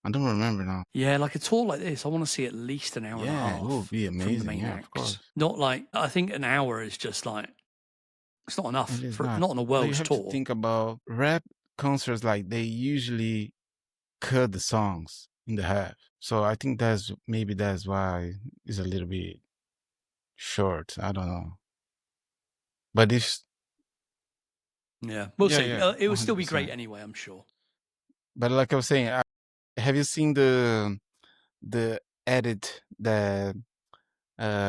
I don't remember now. Yeah, a tour like this, I want to see at least an hour and a half. It would be amazing. From the main act. Of course. Not I think an hour is just it's not enough. Not on a world tour. To think about rap concerts, they usually cut the songs in the half. So I think that's why it's a little bit short. I don't know. But Yeah, we'll see. Yeah, It will still be 100%. great anyway, I'm sure. But like I was saying, have you seen the edit that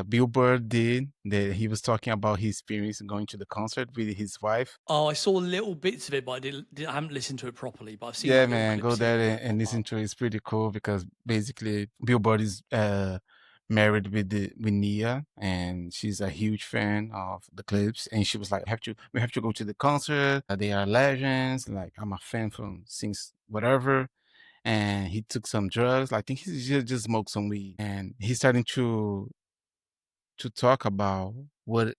Billboard did? That he was talking about his experience going to the concert with his wife. Oh, I saw little bits of it, but I haven't listened to it properly. But I've seen Yeah, like little man, clips go here there and and pop listen up. to it. It's pretty cool because basically Billboard is married with Nia, and she's a huge fan of the Clipse. And she was like, we have to go to the concert. They are legends. Like, I'm a fan from since whatever. And he took some drugs. I think he just smoked some weed, and he's starting to talk about what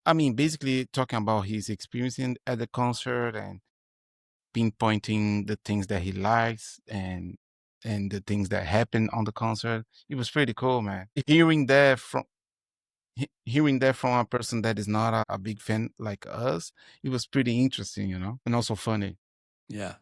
I mean. Basically, talking about his experience at the concert and pinpointing the things that he likes and the things that happened on the concert. It was pretty cool, man. Hearing that from a person that is not a big fan like us, it was pretty interesting, and also funny. Yeah.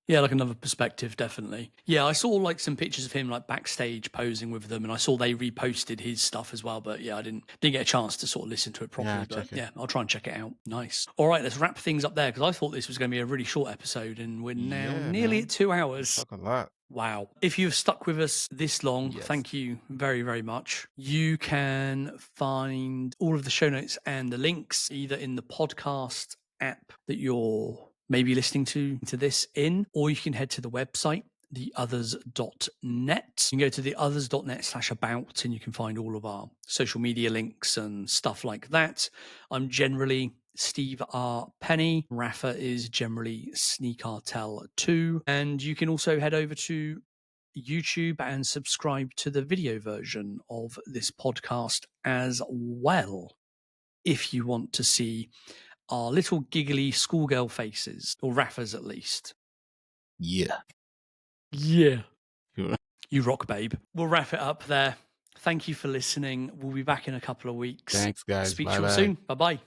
Yeah, like another perspective, definitely. Yeah, I saw like some pictures of him like backstage posing with them, and I saw they reposted his stuff as well. But yeah, I didn't get a chance to sort of listen to it properly. Yeah, But check it. yeah, I'll try and check it out. Nice. All right, let's wrap things up there because I thought this was going to be a really short episode, and we're now Yeah, nearly man. at 2 hours. Talk a lot. Wow. If you've stuck with us this long, Yes. thank you very, very much. You can find all of the show notes and the links either in the podcast app that you're maybe listening to this in, or you can head to the website, theothers.net. You can go to theothers.net/about and you can find all of our social media links and stuff like that. I'm generally Steve R. Penny. Rafa is generally Sneakartel2. And you can also head over to YouTube and subscribe to the video version of this podcast as well, if you want to see our little giggly schoolgirl faces, or Rafa's at least. Yeah. Yeah. Sure. You rock, babe. We'll wrap it up there. Thank you for listening. We'll be back in a couple of weeks. Thanks, guys. Speak to you all Bye-bye. soon. Bye-bye.